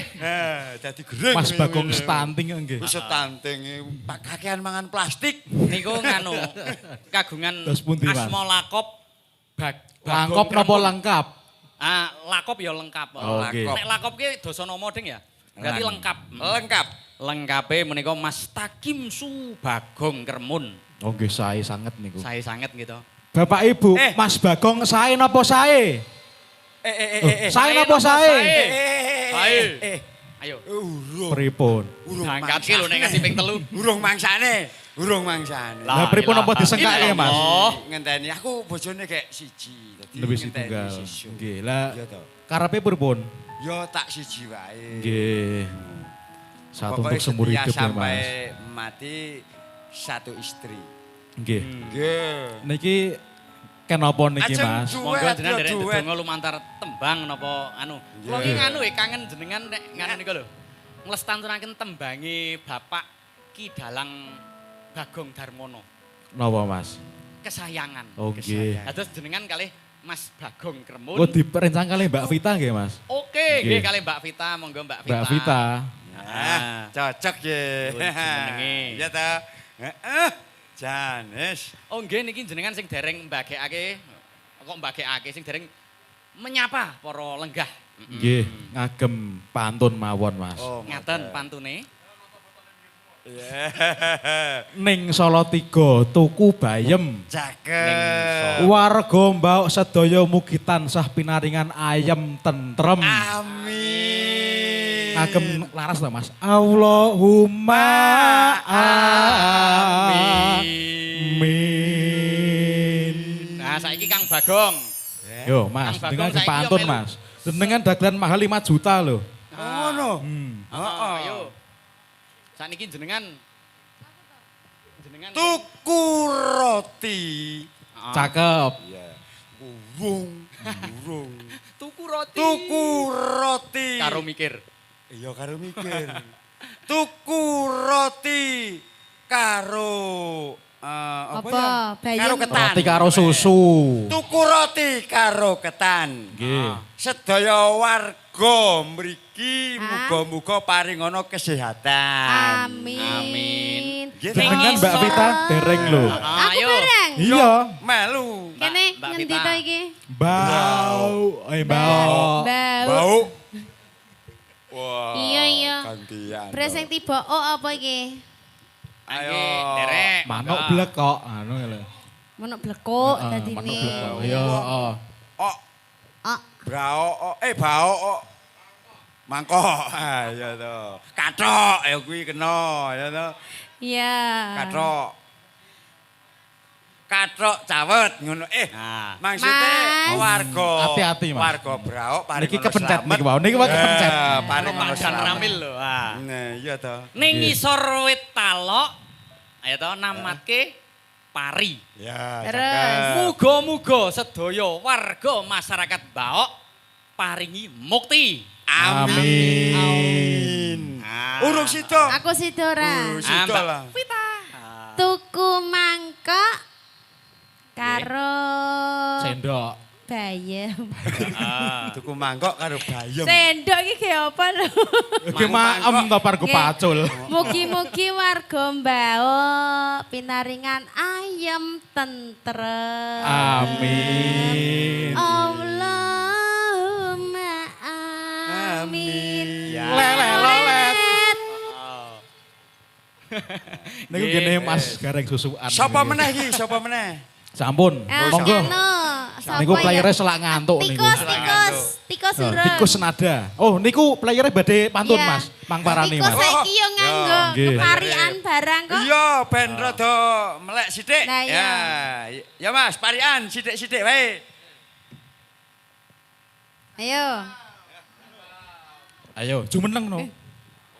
Speaker 4: Dadi gering.
Speaker 7: Mas Bagong stunting nggih.
Speaker 4: Wis stunting, Pak kakean mangan plastik.
Speaker 2: Niku nganu kagungan
Speaker 7: Terus pundi, Mas?
Speaker 2: asma lakop
Speaker 7: Langkop napa lengkap?
Speaker 2: Ah, lakop ya lengkap.
Speaker 7: Oh, oke.
Speaker 2: Nek lakop ki dasanama ding ya. Berarti lengkap.
Speaker 4: Lengkap.
Speaker 2: Lengkape menika Mas Takim Subagong Kermun.
Speaker 7: Oh nggih sae sanget niku.
Speaker 2: Sae sanget gitu.
Speaker 7: Bapak Ibu, Mas Bagong sae napa sae? Sae napa sae?
Speaker 2: Sae. Ayo.
Speaker 7: Pripun?
Speaker 2: Angkat ki lho nek ngasih ping 3.
Speaker 4: Urung mangsane. Urung mangsane.
Speaker 7: Lah pripun napa disengkake Mas?
Speaker 4: Ngenteni aku bojone kayak siji. Dadi
Speaker 7: Lebih
Speaker 4: ngenteni
Speaker 7: setunggal.
Speaker 4: sisu.
Speaker 7: Nggih, lah
Speaker 4: Iya toh.
Speaker 7: karepe pripun?
Speaker 4: Yo tak siji wae.
Speaker 7: Nggih. Satu
Speaker 4: Pokoknya
Speaker 7: untuk seumur
Speaker 4: setia
Speaker 7: hidup ya
Speaker 4: sampai
Speaker 7: Mas.
Speaker 4: mati satu istri.
Speaker 7: Nggih.
Speaker 4: Nggih.
Speaker 7: Niki kenapa niki
Speaker 4: Ajeng
Speaker 7: Mas?
Speaker 4: duet,
Speaker 2: Monggo jenengan
Speaker 4: yo
Speaker 2: derek
Speaker 4: duet.
Speaker 2: ndedonga lumantar tembang napa anu. Kula ki nganu kangen jenengan nek nganu niku lho. Nglestanturaken tembange Bapak Ki Dalang Bagong Darmono.
Speaker 7: Napa Mas?
Speaker 2: Kesayangan.
Speaker 7: Oh nggih.
Speaker 2: Terus jenengan kalih Mas Bagong Kermun.
Speaker 7: Oh diperencang kali Mbak Vita nggih Mas?
Speaker 2: Oke,
Speaker 7: Nggih.
Speaker 2: nggih kalih Mbak Vita, monggo Mbak Vita.
Speaker 7: Mbak Vita.
Speaker 2: Ah.
Speaker 4: Cocok ya.
Speaker 2: jenenge.
Speaker 4: Ya ta. Janes.
Speaker 2: Oh nggih niki jenengan sing dereng mbagekake kok mbagekake sing dereng menyapa para lenggah.
Speaker 7: Nggih, ngagem pantun mawon Mas.
Speaker 4: Oh,
Speaker 2: Ngaten pantune.
Speaker 7: Ning Salatiga tuku bayem.
Speaker 4: Cakep.
Speaker 7: Warga mbok sedaya mugi tansah pinaringan ayem tentrem.
Speaker 4: Amin.
Speaker 7: Ngagem laras to Mas. Allahumma amin.
Speaker 2: Nah saiki Kang Bagong.
Speaker 7: Yo Mas,
Speaker 2: Kang Bagong
Speaker 7: dengan
Speaker 2: saiki
Speaker 7: pantun
Speaker 2: yo melu.
Speaker 7: Mas. Dengan dagelan mahal 5 juta loh.
Speaker 4: Ngono.
Speaker 2: Heeh, ayo. Sakniki jenengan
Speaker 4: Tuku roti.
Speaker 7: Cakep.
Speaker 4: Burung.
Speaker 2: tuku roti.
Speaker 4: Tuku roti.
Speaker 2: Karo mikir.
Speaker 4: Iya karo mikir. Tuku roti karo apa ya?
Speaker 1: Bayem.
Speaker 4: Karo ketan.
Speaker 7: Roti karo susu.
Speaker 4: Tuku roti karo ketan.
Speaker 7: Nggih.
Speaker 4: Sedaya warga mriki muga-muga paringana kesehatan.
Speaker 1: Amin.
Speaker 7: Jenengan Mbak Vita dereng lho.
Speaker 1: Aku
Speaker 2: Ayo.
Speaker 1: bareng.
Speaker 7: Iya.
Speaker 4: Melu.
Speaker 1: Kene
Speaker 2: Mbak
Speaker 1: ngendi
Speaker 2: Vita.
Speaker 1: to iki?
Speaker 7: Bau. Bau.
Speaker 1: Bau.
Speaker 4: Bau. Wah.
Speaker 1: Iya iya.
Speaker 4: Gantian.
Speaker 1: Beras sing tiba oh apa iki?
Speaker 2: Ayo. Derek.
Speaker 7: Manuk blek kok. Anu lho.
Speaker 1: Manuk blekuk
Speaker 7: Heeh,
Speaker 1: dadine.
Speaker 7: manuk blek kok. Iya, heeh.
Speaker 4: Oh,
Speaker 1: Ah,
Speaker 4: brao, bau. Mangkok. Ah, iya to. Kathok ya kuwi kena, ya to.
Speaker 1: iya.
Speaker 4: Kathok cawet ngono.
Speaker 2: Nah.
Speaker 4: Maksudnya
Speaker 1: Mas.
Speaker 4: warga.
Speaker 7: Hati-hati, Mas.
Speaker 4: Warga brao paling
Speaker 7: Niki kepencet niki wau. Niki wae kepencet.
Speaker 4: Paling
Speaker 2: Padan
Speaker 4: selamat.
Speaker 2: ramil lho. Ah.
Speaker 4: Nah, iya to.
Speaker 2: Ning ngisor wit talok ayo to namatke pari.
Speaker 4: Ya,
Speaker 1: Terus.
Speaker 4: cakep.
Speaker 2: Muga-muga sedaya warga masyarakat Baok paringi mukti.
Speaker 7: Amin.
Speaker 4: Urung sida.
Speaker 1: Aku Sidora.
Speaker 4: Sida
Speaker 2: Mbak
Speaker 4: lah.
Speaker 1: Tuku mangkok karo
Speaker 7: Sendok.
Speaker 1: bayem.
Speaker 4: Tuku mangkok karo bayem.
Speaker 1: Sendok iki kaya apa lho?
Speaker 7: Iki maem to parku
Speaker 1: Nggih.
Speaker 7: pacul.
Speaker 1: Mugi-mugi warga Mbao pinaringan ayem tentrem.
Speaker 7: Amin.
Speaker 1: Allahumma amin.
Speaker 7: Lelet. Niku gene Mas gareng susukan.
Speaker 4: Sapa meneh iki? Sapa meneh?
Speaker 7: Sampun. Monggo. Niku playere selak ngantuk niku.
Speaker 1: Tikus
Speaker 7: Oh,
Speaker 1: urut.
Speaker 7: tikus senada. Oh, niku playere badhe pantun,
Speaker 1: Iya.
Speaker 7: Mas. mangparani
Speaker 1: Iku
Speaker 7: Mas.
Speaker 1: saiki yo nganggo
Speaker 7: nggih.
Speaker 1: keparian barang kok.
Speaker 4: Iya, ben rada melek sithik.
Speaker 1: Nah, iya.
Speaker 4: Ya Mas, parian sithik-sithik wae.
Speaker 1: Ayo.
Speaker 7: Ayo, jumeneng no.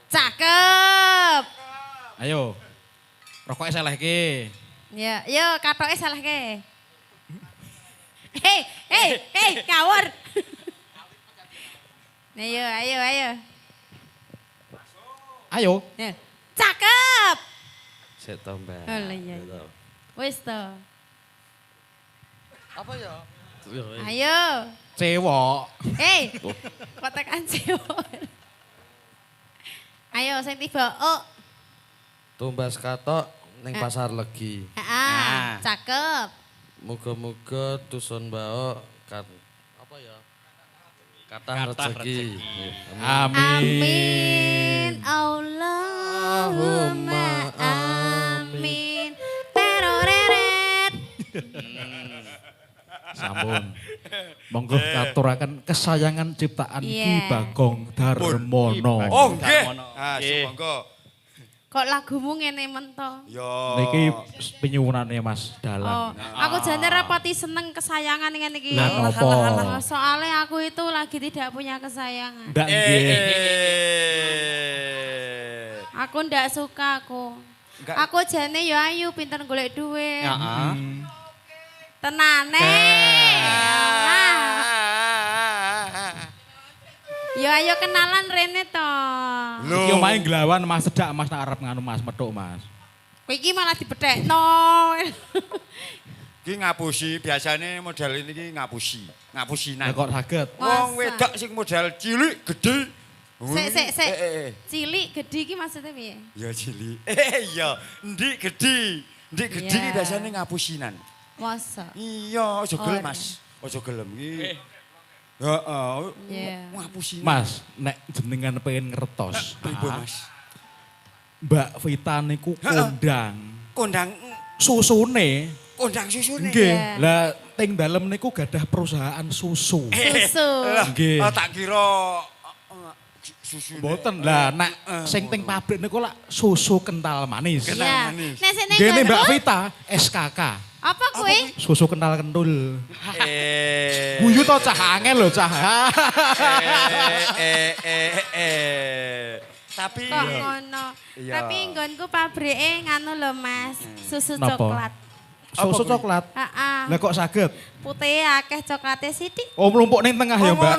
Speaker 1: Cakep.
Speaker 7: Ayo. Rokoknya selehke.
Speaker 1: Ya, yo katoke salahke. Hei, kawur. Ayo.
Speaker 7: Ayo.
Speaker 1: Ya. Cakep.
Speaker 8: Sik to, Mbak.
Speaker 1: Oh iya. Wis to.
Speaker 8: Apa ya?
Speaker 1: Ayo.
Speaker 7: Cewok.
Speaker 1: Hei. Kok tekan cewek. Ayo sing tiba. Oh.
Speaker 8: Tumbas katok ning pasar Legi.
Speaker 1: Heeh. Cakep.
Speaker 8: Muga-muga dusun Mbak apa ya? Kathah rezeki.
Speaker 1: Amin. Allahumma amin. Teroreret.
Speaker 7: Sampun. Monggo katuraken kesayangan ciptaan Ki
Speaker 1: Iya.
Speaker 7: Bagong Darmono.
Speaker 4: Oh, nggih.
Speaker 2: Ah,
Speaker 4: Monggo.
Speaker 1: Kok lagumu ngene men to?
Speaker 4: Yo.
Speaker 7: Niki pinyuwunane Mas
Speaker 1: Oh,
Speaker 7: Dalang.
Speaker 1: aku jane rapati seneng kesayangan ngene iki.
Speaker 7: Lah napa?
Speaker 1: Soalnya aku itu lagi tidak punya kesayangan.
Speaker 7: Ndak nggih.
Speaker 1: Aku ndak suka aku.
Speaker 4: Enggak.
Speaker 1: Aku jane yo ayu pinter golek duit.
Speaker 2: Heeh.
Speaker 1: Tenane. Yo ayo kenalan rene to.
Speaker 7: Iki omahe nglawan Mas sedak Mas nak arep nganu Mas metuk Mas.
Speaker 1: Kowe iki malah dibedhekno.
Speaker 4: Ki ngapusi, biasane model ini ki ngapusinan.
Speaker 7: Lah kok saged?
Speaker 4: Wong
Speaker 1: Masa?
Speaker 4: wedok sing model cilik, gede.
Speaker 1: Sik.
Speaker 4: Eh.
Speaker 1: Cilik gede iki maksudnya piye?
Speaker 4: Ya cilik. Iya, ndik gede. Ndik gede ki
Speaker 1: Iya.
Speaker 4: biasane ngapusinan.
Speaker 1: Masa?
Speaker 4: Iya, aja gelem,
Speaker 1: Oh,
Speaker 4: Mas. Aja gelem iki. Heeh.
Speaker 1: Iya.
Speaker 4: Ngapusinan.
Speaker 7: Mas, nek jenengan pengen ngertos.
Speaker 4: Pripun, Mas?
Speaker 7: Mbak Vita niku kondang
Speaker 4: Kondang
Speaker 7: susune.
Speaker 4: kondang susune.
Speaker 7: Nggih.
Speaker 1: Iya.
Speaker 7: Lah teng dalem niku gadah perusahaan susu.
Speaker 1: Susu.
Speaker 4: Lah,
Speaker 7: Nggih.
Speaker 4: tak kira susune.
Speaker 7: Mboten lah, nak sing teng pabrik niku lak susu kental manis.
Speaker 1: Iya.
Speaker 4: manis.
Speaker 1: Nek sing
Speaker 7: Gini Mbak
Speaker 1: nggonku,
Speaker 7: Vita, SKK.
Speaker 1: apa kowe?
Speaker 7: Susu kental kentul.
Speaker 4: Eh.
Speaker 7: Guyu to cah angel lho cah.
Speaker 4: Tapi
Speaker 1: Kok ngono.
Speaker 4: Iya.
Speaker 1: Tapi nggonku pabrike nganu lho Mas, susu
Speaker 7: Napa?
Speaker 1: coklat.
Speaker 7: Susu
Speaker 4: kuwi?
Speaker 7: coklat.
Speaker 1: Heeh.
Speaker 7: Lah kok saged?
Speaker 1: Putih akeh coklatnya sithik.
Speaker 7: Oh mlumpuk ning tengah ya, Mbak.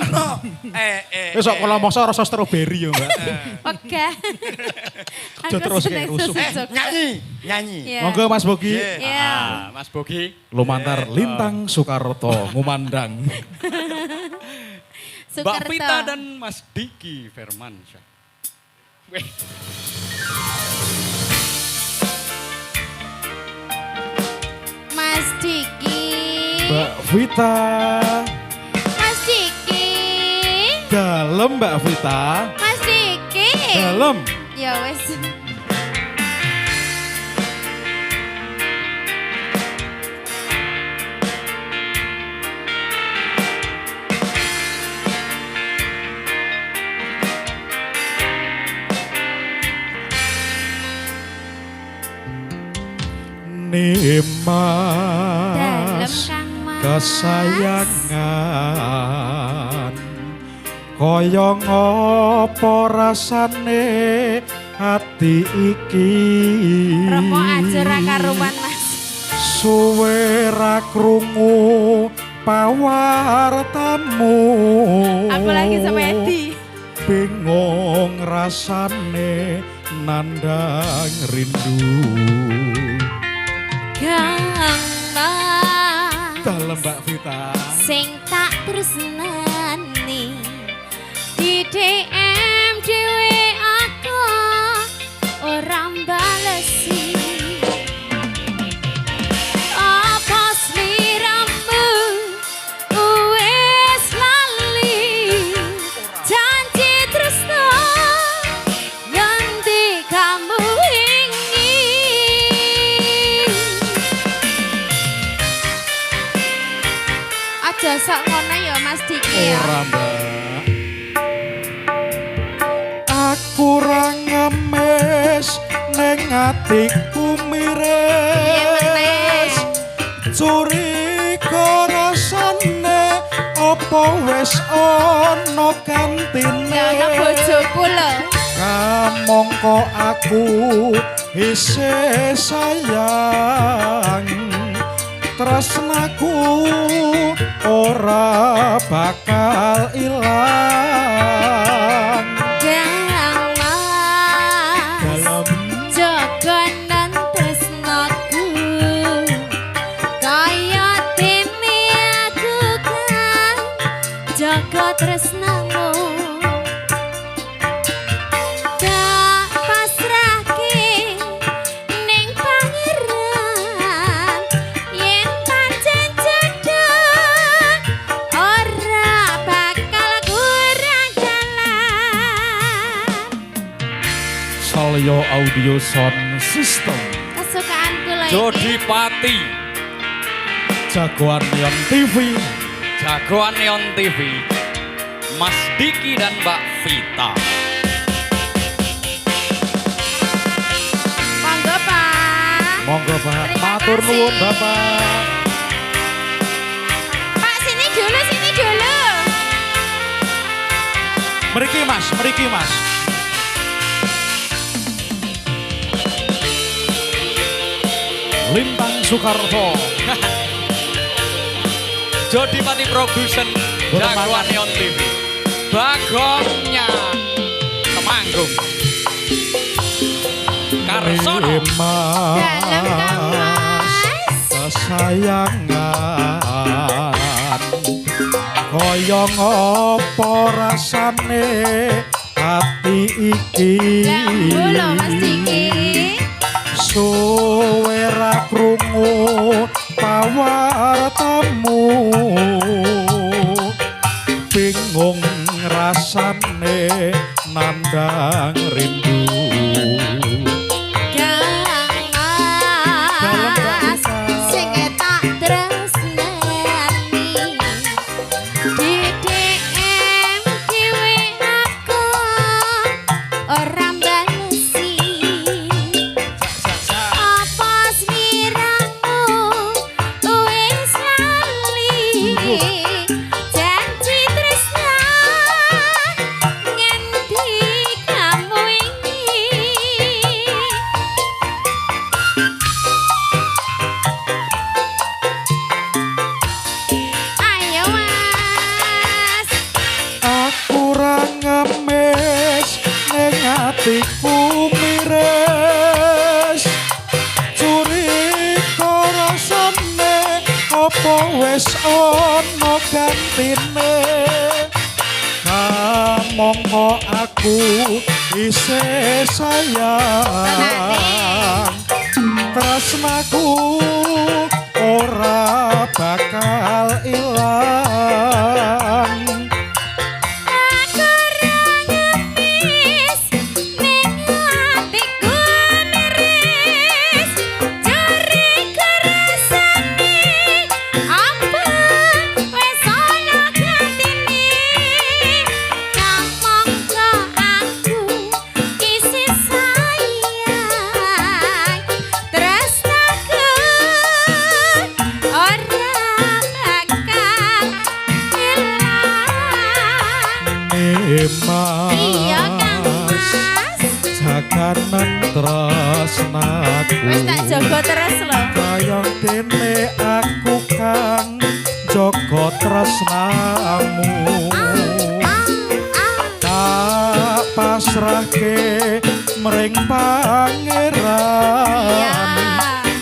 Speaker 7: Wis kok kala masa rasa stroberi ya, Mbak.
Speaker 1: Oke.
Speaker 7: Aja terus kayak rusuh.
Speaker 4: nyanyi.
Speaker 1: Iya.
Speaker 7: Monggo Mas Bogi.
Speaker 1: Iya.
Speaker 2: Ah, Mas Bogi.
Speaker 7: Lumantar Lintang Soekarto ngumandang.
Speaker 2: Mbak
Speaker 1: Sukerto.
Speaker 2: Vita dan Mas Diki Firmansyah. Weh.
Speaker 1: Mas Diki.
Speaker 7: Mbak Vita.
Speaker 1: Mas Diki.
Speaker 7: Dalem Mbak Vita.
Speaker 1: Mas Diki.
Speaker 7: Dalem.
Speaker 1: Ya wes. Dalem
Speaker 7: Nimas
Speaker 1: Kang Mas.
Speaker 7: kesayangan kaya ngapa rasane ati iki
Speaker 1: Romo aja ra karuan Mas.
Speaker 7: suwe ra krungu pawartamu
Speaker 1: Aku lagi sama Edi.
Speaker 7: bingung rasane nandang rindu
Speaker 3: Kang Mas
Speaker 7: dalam Mbak Vita
Speaker 3: sing tak tresnani di DM dhewe aku ora balesi apa sliramu wis lali janji tresno nganti kamu ingin
Speaker 1: Aja sok ngono ya Mas Diki ya.
Speaker 7: ora Mbak Aku ra ngemis ning atiku miris. Curiga rasane apa wis ana kantine.
Speaker 1: Ana bojoku lho.
Speaker 7: Kamangka aku isih sayang, tresnaku ora bakal ilang. Dalam
Speaker 3: Jogonan tresnaku kaya dene aku kan jaga tresnamu tak pasrahke ning pangeran yen pancen jodoh ora bakal kurang jalan.
Speaker 7: Salyo Audio Sound System,
Speaker 3: Kesukaanku lho iki.
Speaker 2: Jody Pati,
Speaker 7: jagoan Neon TV,
Speaker 2: jagoan Neon TV, Mas Diki dan Mbak Vita.
Speaker 1: Monggo Pak.
Speaker 7: monggo Pak,
Speaker 1: Terima
Speaker 7: matur
Speaker 1: kasih.
Speaker 7: nuwun Bapak.
Speaker 1: Pak sini dulu, sini dulu.
Speaker 7: Mriki Mas, mriki Mas. Lintang Soekarto,
Speaker 2: Jody Pati Production, jagoan Neon TV, Bagongnya Temanggung, Karsono,
Speaker 1: Dalam
Speaker 7: Mas, kesayangan, kaya ngopo rasane ati iki.
Speaker 1: Dulu Mas Diki.
Speaker 7: Suwe ra krungu pawartamu, bingung rasane nandang rindu.
Speaker 3: Mas sing tak tresnani di DM kiwe aku ora balesi apa sliramu wis lali janji tresna ngendi kamu ini. Ayo Mas.
Speaker 7: Aku ra ngemis ning atiku miris, curiga rasane apa wis ana gantine. Kamangka aku isih sayang, tresnaku ora bakal ilang.
Speaker 3: Aku ra ngemis ning atiku miris, curiga rasane apa wis ana gantine. Kamangka aku isih sayang, tresnaku ora bakal ilang. Iya kan
Speaker 7: Mas,
Speaker 3: Mas.
Speaker 7: jaganan tresnaku,
Speaker 1: Wis tak jaga terus lho.
Speaker 7: kaya dene aku kang jaga tresnamu. Tak pasrahke mring pangeran,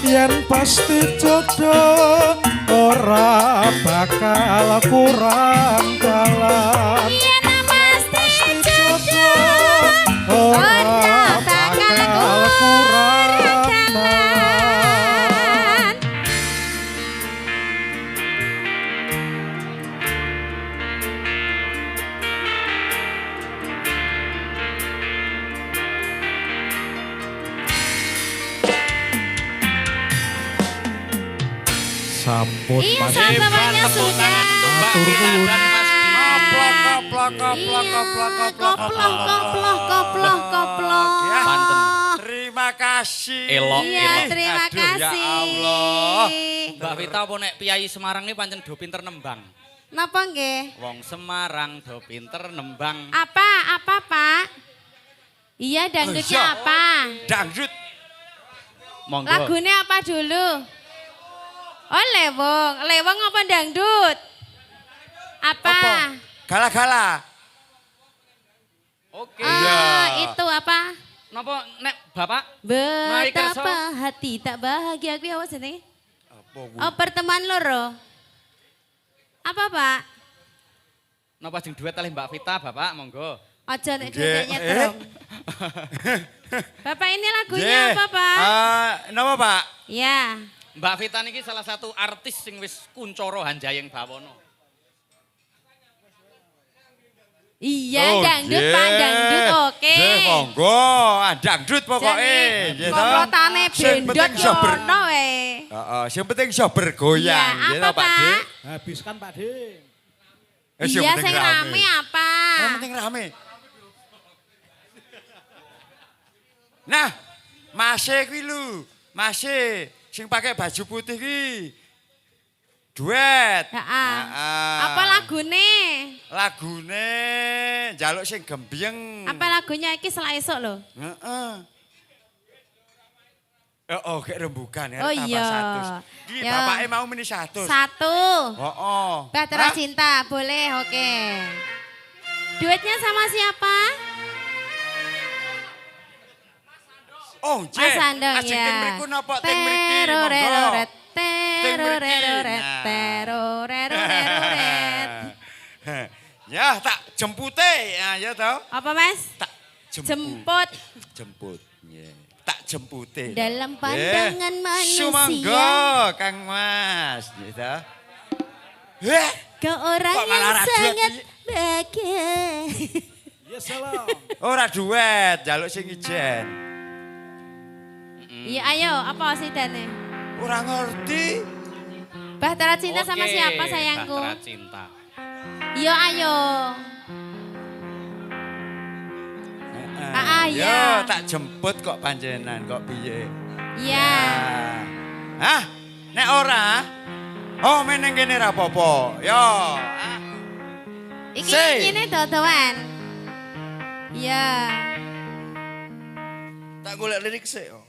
Speaker 7: yen pasti jodoh ora bakal kurang jalan.
Speaker 3: Yen pasti
Speaker 7: jodoh ora bakal kurang jalan. Sampun
Speaker 3: Iya,
Speaker 7: Mas.
Speaker 3: sama-samanya sudah.
Speaker 2: Mbak Vita dan Mas Diki.
Speaker 5: Koploh.
Speaker 2: Panten.
Speaker 4: Terima kasih.
Speaker 2: Elok,
Speaker 5: Iya,
Speaker 2: elok.
Speaker 5: terima
Speaker 4: Aduh, ya
Speaker 5: kasih.
Speaker 4: Allah.
Speaker 2: Mbak Vita apa nek Piyai Semarang ini pancen do pinter nembang.
Speaker 1: Napa nggih?
Speaker 2: Wong Semarang do pinter nembang.
Speaker 1: Apa Pak? Iya dangdutnya
Speaker 4: iya.
Speaker 1: apa?
Speaker 4: Dangdut.
Speaker 2: Monggo.
Speaker 1: Lagunya apa dulu? Oh lewong, lewong apa dangdut? Apa?
Speaker 4: Gala-gala.
Speaker 2: Oke.
Speaker 1: Itu apa?
Speaker 2: Napa nek Bapak? Mai kersa.
Speaker 1: Betapa hati tak bahagia kuwi apa jenenge?
Speaker 4: Apa kuwi?
Speaker 1: Oh pertemuan loro. Apa Pak?
Speaker 2: Napa sing duet oleh Mbak Vita, Bapak? Monggo.
Speaker 1: Aja nek
Speaker 4: Nggih.
Speaker 1: duitnya terong. Bapak ini lagunya
Speaker 4: Nggih.
Speaker 1: apa Pak?
Speaker 4: Napa Pak?
Speaker 1: Ya.
Speaker 2: Mbak Vita niki salah satu artis sing wis kuncoro Hanjayeng Bawono.
Speaker 1: Iya dangdut Pak, dangdut oke.
Speaker 4: Nggih, monggo. Dangdut pokoke.
Speaker 1: Jadi komplotane bendot yo ono we.
Speaker 4: Heeh, sing penting iso bergoyang,
Speaker 1: Iya,
Speaker 4: nggih
Speaker 1: apa,
Speaker 4: to, Pak
Speaker 1: Pak?
Speaker 4: Dik.
Speaker 7: Habiskan Pak De.
Speaker 1: Iya sing rame apa?
Speaker 4: Yang penting rame. Nah, Masih kuwi lho. Masih sing pakai baju putih ki. Duet.
Speaker 1: Heeh.
Speaker 4: Heeh.
Speaker 1: Apa lagune?
Speaker 4: Lagune njaluk sing gembyeng.
Speaker 1: Apa lagunya iki selak esuk lho?
Speaker 4: Heeh. Oh, kayak rembukan ya.
Speaker 1: Oh
Speaker 4: tambah
Speaker 1: iya.
Speaker 4: 100. Iki
Speaker 1: Ya.
Speaker 4: bapaknya mau meni 100.
Speaker 1: 1.
Speaker 4: Oh.
Speaker 1: Bahtera
Speaker 4: Hah?
Speaker 1: Cinta, boleh, oke. Duetnya sama siapa?
Speaker 4: Oh,
Speaker 1: Mas
Speaker 4: Jeh.
Speaker 1: Sandong
Speaker 4: Ajeng
Speaker 1: ya.
Speaker 4: ting mriku napa ting mriki monggo.
Speaker 1: Teroreroret,
Speaker 4: Ting mriki.
Speaker 1: teroreroret,
Speaker 4: Nah.
Speaker 1: teroreroret.
Speaker 4: Ya, tak jempute. Ya toh.
Speaker 1: Apa Mas?
Speaker 4: Tak
Speaker 1: Jemput
Speaker 4: Jemput. Yeah. Tak jempute.
Speaker 1: dalam pandangan manusia.
Speaker 4: Sumangga, Kang Mas. Gitu.
Speaker 1: Kau orang
Speaker 4: Kok malah
Speaker 1: yang
Speaker 4: ra duet
Speaker 1: sangat
Speaker 4: iki?
Speaker 1: bahagia.
Speaker 7: Ya salam.
Speaker 4: Ora duet, jaluk sing ijen.
Speaker 1: Iya ayo, apa sih Dane?
Speaker 4: Ora ngerti.
Speaker 1: Bahtera Cinta sama
Speaker 2: Oke,
Speaker 1: siapa sayangku?
Speaker 2: Bahtera Cinta.
Speaker 1: Iya ayo.
Speaker 4: Yo,
Speaker 1: ya.
Speaker 4: tak jemput kok panjenengan kok piye?
Speaker 1: Iya.
Speaker 4: Hah? Nek ora? Oh, meneng kene ra apa-apa. Yo. Ah.
Speaker 1: Iki
Speaker 4: Say.
Speaker 1: ini dodoan. Iya.
Speaker 6: Tak golek lirik sih. Oh.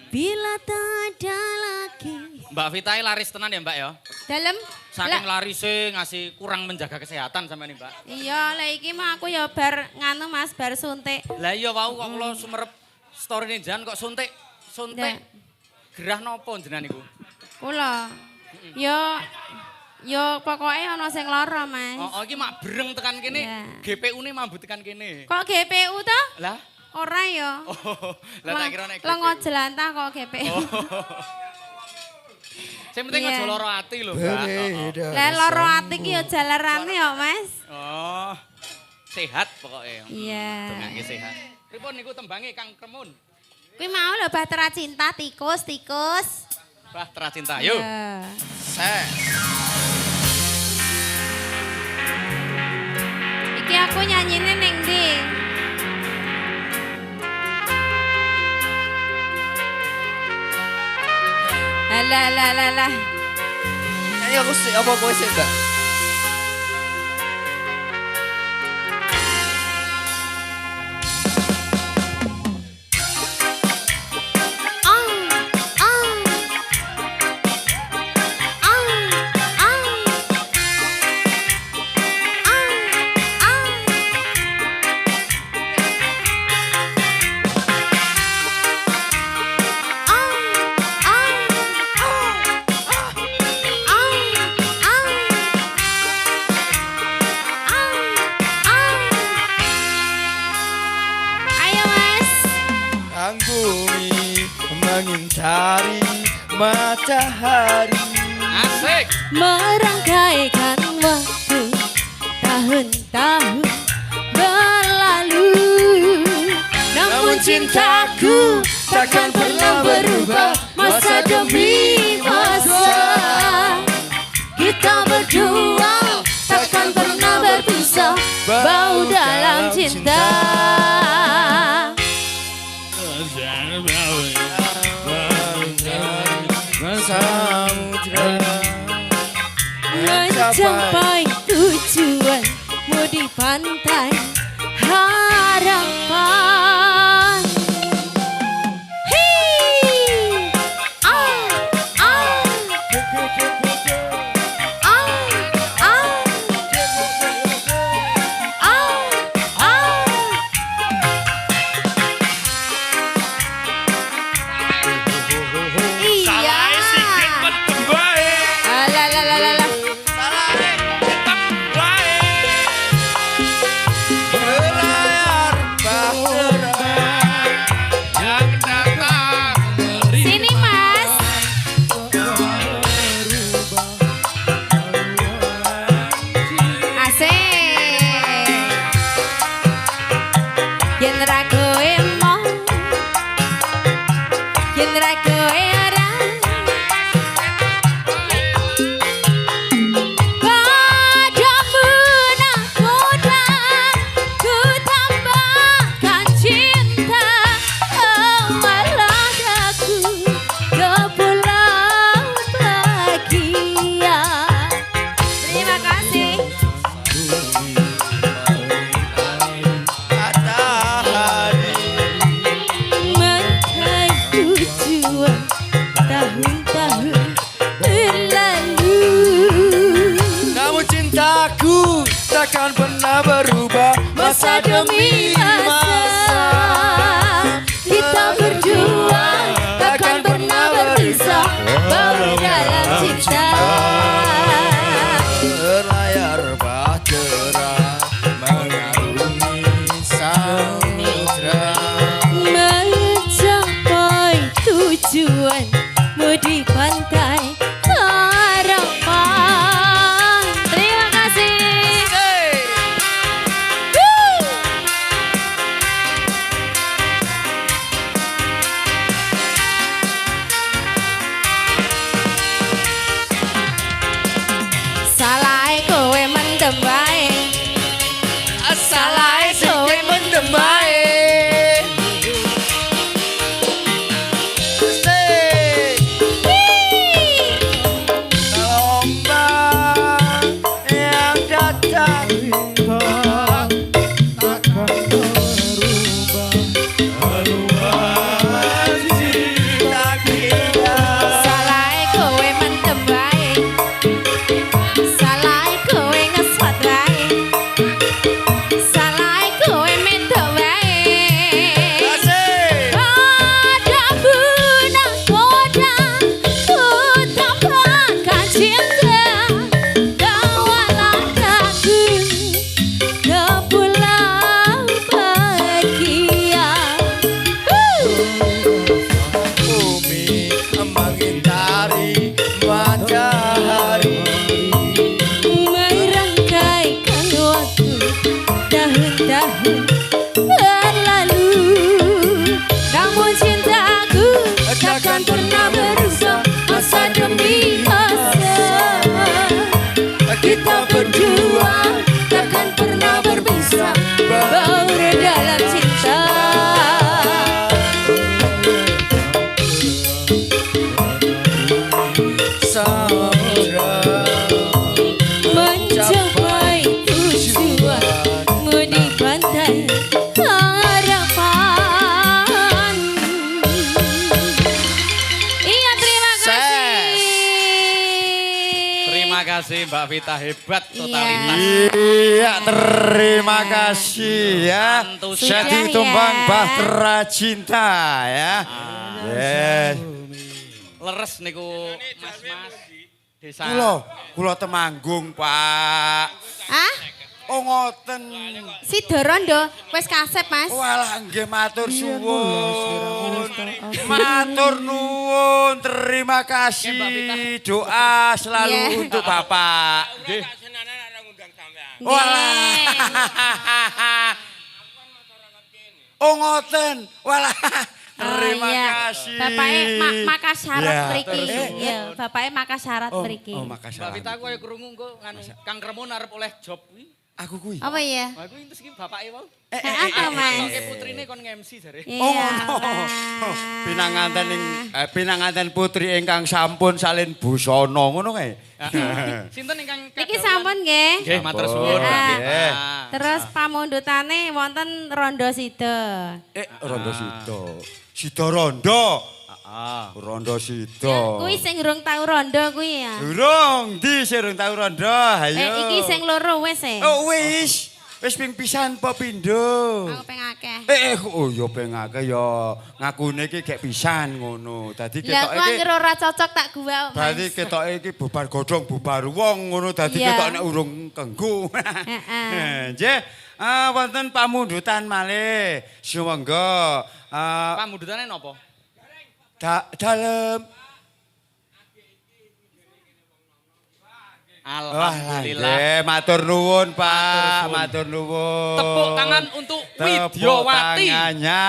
Speaker 1: Bila tak ada lagi.
Speaker 2: Mbak Vita laris tenan ya Mbak ya?
Speaker 1: Dalam?
Speaker 2: Saking larisnya ngasih kurang menjaga kesehatan sama nih Mbak.
Speaker 1: Iya, lah iki mah aku ya bar nganu Mas, bar suntik.
Speaker 2: Lah iya wau kok kula sumerep story nih Jan kok suntik. Suntik. Gerah nopo jenengan niku?
Speaker 1: Kula. Yo pokoknya ana sing lara, Mas.
Speaker 2: Oh, iki mak bereng tekan kene.
Speaker 1: Iya.
Speaker 2: GPU-ne mambu tekan kene.
Speaker 1: Kok GPU toh?
Speaker 2: Lah?
Speaker 1: Ora ya.
Speaker 2: Oh, lah tak kira nek
Speaker 1: Lengo
Speaker 2: GPU.
Speaker 1: jelantah kok GPU.
Speaker 2: Oh. Sing penting
Speaker 1: Iya.
Speaker 2: aja lara ati lho, Mbak.
Speaker 6: Beda.
Speaker 1: Lah lara ati ki yo jalarane ya, Mas.
Speaker 2: Oh. Sehat pokoknya.
Speaker 1: Iya.
Speaker 2: Dongake sehat. Pripun niku tembange Kang Kremun?
Speaker 1: Kuwi mau lho Bahtera Cinta tikus.
Speaker 2: Bahtera Cinta. Yuk.
Speaker 1: Iya. Iki aku nyanyine ning ndi? Lah.
Speaker 6: Nyanyi aku sih, apa kowe sih, Mbak?
Speaker 1: Ayo Mas.
Speaker 6: Kang bumi mengintari matahari.
Speaker 2: Asik.
Speaker 3: Merangkaikan waktu tahun-tahun berlalu, namun cintaku takkan pernah berubah masa demi masa. Kita berdua takkan pernah berpisah pantai harapan. Hei, ah, ah, iya. Alah. Sini Mas. Asik. Yen ra kowe mau, yen ra kowe ora. Padamu nakoda, ku tambahkan cinta. Oh malah aku ke pulau bahagia. Terima kasih. Mengkai tujuan tahun-tahun berlalu.
Speaker 4: Namun cintaku takkan pernah berubah
Speaker 3: Masa demi masa kita berdua takkan pernah berpisah. Baru dalam cinta
Speaker 4: berlayar bahtera mengarungi samudra.
Speaker 3: mencapai tujuanmu di pantai harapan. Terima kasih. Salah kowe mendem wae. Salah kowe mendem wae.
Speaker 4: Gelombang yang datang
Speaker 7: Takkan berubah
Speaker 4: cinta kita.
Speaker 3: Salah kowe mendem wae. Salah kowe ngeswat wae. Salah kowe mendem wae. Padamu nakoda, ku tambahkan cinta. Bawalah aku ke pulau bahagia.
Speaker 4: Bumi mengitari matahari.
Speaker 3: Merangkaikan waktu tahun-tahun berlalu. Namun cintaku takkan pernah berubah. Masa demi masa kita berdua takkan pernah berpisah. Baru dalam cinta
Speaker 4: Samudra
Speaker 3: mencapai tujuanmu di pantai harapan. Iya, terima kasih.
Speaker 2: Terima kasih Mbak Vita, hebat totalitas.
Speaker 4: Iya, terima kasih ya.
Speaker 2: Antusias.
Speaker 4: Jadi
Speaker 3: Sudah,
Speaker 4: tumbang
Speaker 3: ya.
Speaker 4: Bahtera Cinta ya. Yes.
Speaker 2: Leres niku Mas-mas desa.
Speaker 4: Kulo Temanggung, Pak.
Speaker 1: Ah,
Speaker 4: Oh ngoten.
Speaker 1: si Dorondo wis kasep Mas.
Speaker 4: Walah nggih matur suwun. Matur nuwun, terima kasih. Doa selalu
Speaker 1: Iya.
Speaker 4: untuk Bapak.
Speaker 2: Nggih.
Speaker 4: Walah. Oh ngoten. Walah. Terima
Speaker 1: iya.
Speaker 4: kasih.
Speaker 1: Bapaknya makas syarat
Speaker 4: Ya,
Speaker 1: mriki.
Speaker 4: terus.
Speaker 1: Iya, bapaknya makas syarat mriki.
Speaker 4: Oh makasih.
Speaker 2: Mbak Vita kowe krungu engko nganu Kang Kremon arep oleh job kuwi.
Speaker 4: Aku kuwi.
Speaker 1: Apa ya?
Speaker 2: Aku terus iki bapake wae.
Speaker 1: Apa Mas?
Speaker 2: Oke putrine kon nge-MC jare.
Speaker 4: Oh, pinanganten putri ingkang sampun salin busana ngono kae.
Speaker 2: Sinten ingkang
Speaker 1: Iki sampun nggih.
Speaker 2: Nggih, matur suwun.
Speaker 4: Nggih.
Speaker 1: Terus pamundhutane wonten Rondo Sida.
Speaker 4: Rondo Sida. Sida Rondo.
Speaker 2: Heeh.
Speaker 4: Rondo Sida.
Speaker 1: Kuwi sing urung tau rondo kuwi ya.
Speaker 4: Durung, ndi sing urung tau rondo? Ayo.
Speaker 1: Iki sing loro wis e.
Speaker 4: Oh wis. Wis ping pisan apa pindho?
Speaker 1: Aku ping akeh.
Speaker 4: Oh ya ping akeh ya ngakune iki gek pisan ngono. Dadi
Speaker 1: Lah
Speaker 4: ketoke
Speaker 1: ku anggere ora cocok tak gua.
Speaker 4: dadi ketoke iki bubar godhong bubar wong ngono dadi
Speaker 1: Iya.
Speaker 4: ketok nek urung kenggu.
Speaker 1: Heeh.
Speaker 4: Nggih. Wonten pamundhutan malih. Sumangga.
Speaker 2: Pamundhutane napa?
Speaker 4: Dalem.
Speaker 2: Alhamdulillah.
Speaker 4: Matur nuwun Pak, matur nuwun.
Speaker 2: Tepuk tangan untuk Widyawati.
Speaker 4: Tepuk tangannya.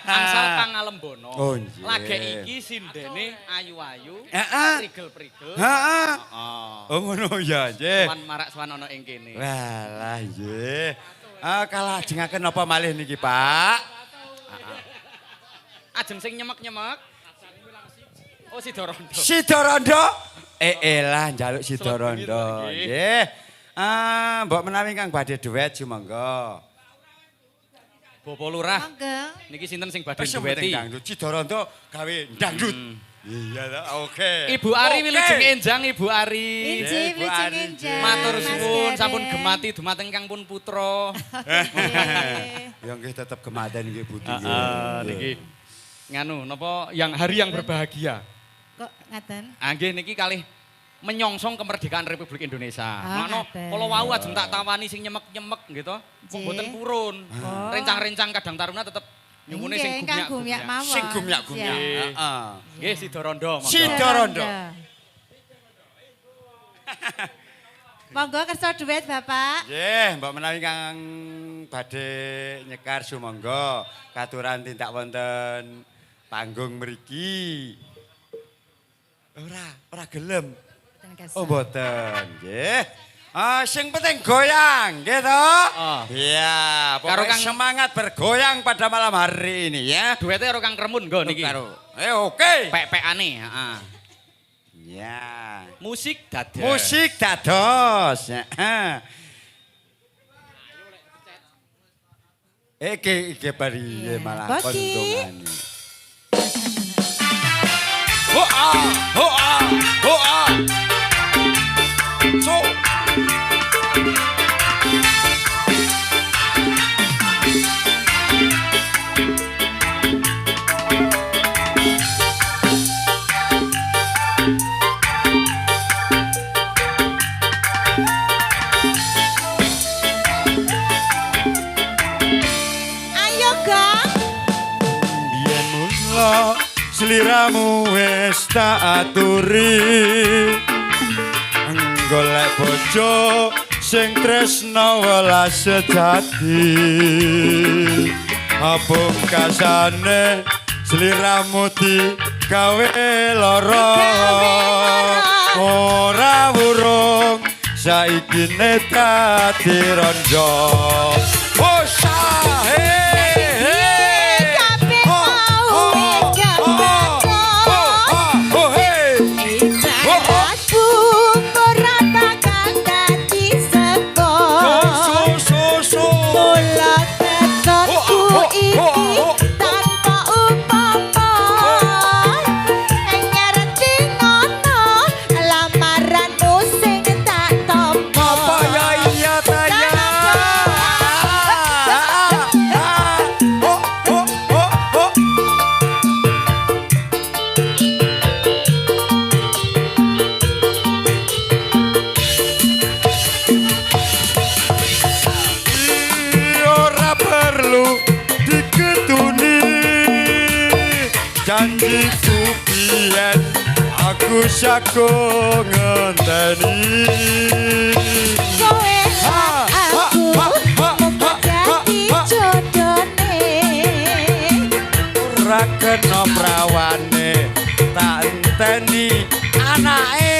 Speaker 2: Angsal Pangalembono.
Speaker 4: Oh, nggih.
Speaker 2: Lage iki sindene ayu-ayu,
Speaker 4: Heeh.
Speaker 2: prigel-prigel.
Speaker 4: Heeh.
Speaker 2: Heeh.
Speaker 4: Oh ngono ya, nggih.
Speaker 2: Sowan marak sowan ana ing kene.
Speaker 4: Walah nggih. Kalajengaken napa malih niki, Pak?
Speaker 2: Ajeng sing nyemek-nyemek. Oh Sidorondo.
Speaker 4: Sidorondo. Elah njaluk Sidorondo. Nggih. Mbok menawi kang badhe duet sumangga.
Speaker 2: Bapak Lurah.
Speaker 1: Monggo.
Speaker 2: Niki sinten sing badhe
Speaker 4: Wis
Speaker 2: duweti?
Speaker 4: dangdut Sidorondo gawe dangdut. Iya ta, oke.
Speaker 2: Ibu Ari wilujeng enjang Ibu Ari.
Speaker 1: Inji
Speaker 4: Bu
Speaker 1: wilujeng
Speaker 4: Ari,
Speaker 1: enjang.
Speaker 2: Matur
Speaker 1: Mas
Speaker 2: suwun
Speaker 1: Dede.
Speaker 2: sampun gemati dumateng Kang Pun Putra.
Speaker 4: Ya nggih tetep kematen nggih Budi.
Speaker 2: Niki. Nganu napa yang hari yang berbahagia.
Speaker 1: Kok ngaten?
Speaker 2: Nggih niki kalih menyongsong kemerdekaan Republik Indonesia.
Speaker 1: Ah,
Speaker 2: Makno
Speaker 1: ngaten.
Speaker 2: kala wau ajeng tak tawani sing nyemek-nyemek gitu. Wong
Speaker 1: Nggih.
Speaker 2: boten purun. Rencang-rencang Kadang Taruna tetep nyumune sing
Speaker 1: Nggih, ingkang gumyak
Speaker 2: gumyak-gumyak.
Speaker 1: mawon.
Speaker 4: Sing gumyak-gumyak.
Speaker 1: Siap.
Speaker 4: Heeh.
Speaker 2: Nggih Sidorondo monggo.
Speaker 4: Sidorondo.
Speaker 1: Monggo kersa duet Bapak.
Speaker 4: Nggih, mbok menawi kang badhe nyekar sumangga katuran tindak wonten panggung mriki. Ora gelem. Oh mboten, nggih. Sing penting goyang, nggih to? Iya,
Speaker 2: Karo
Speaker 4: pokoknya
Speaker 2: Kang-
Speaker 4: semangat bergoyang pada malam hari ini ya.
Speaker 2: Duete karo Kang Kremun nggo niki.
Speaker 4: Oke.
Speaker 2: Pek-pekane, heeh.
Speaker 4: Ya.
Speaker 2: Musik dados.
Speaker 4: Musik dados. Heeh. Iki bari malah
Speaker 1: Bagi.
Speaker 4: kondongane. Hoa, hoa, hoa. So.
Speaker 5: Ayo Gang.
Speaker 4: Biyen mula sliramu wis tak aturi golek bojo sing tresna welas sejati apungkasane sliramu digawe lara ora wurung saiki dadi rondo oh sahe janjiku biyen aku sako ngenteni
Speaker 5: Kowe aku jadi jodone
Speaker 4: ora kena prawane tak enteni anake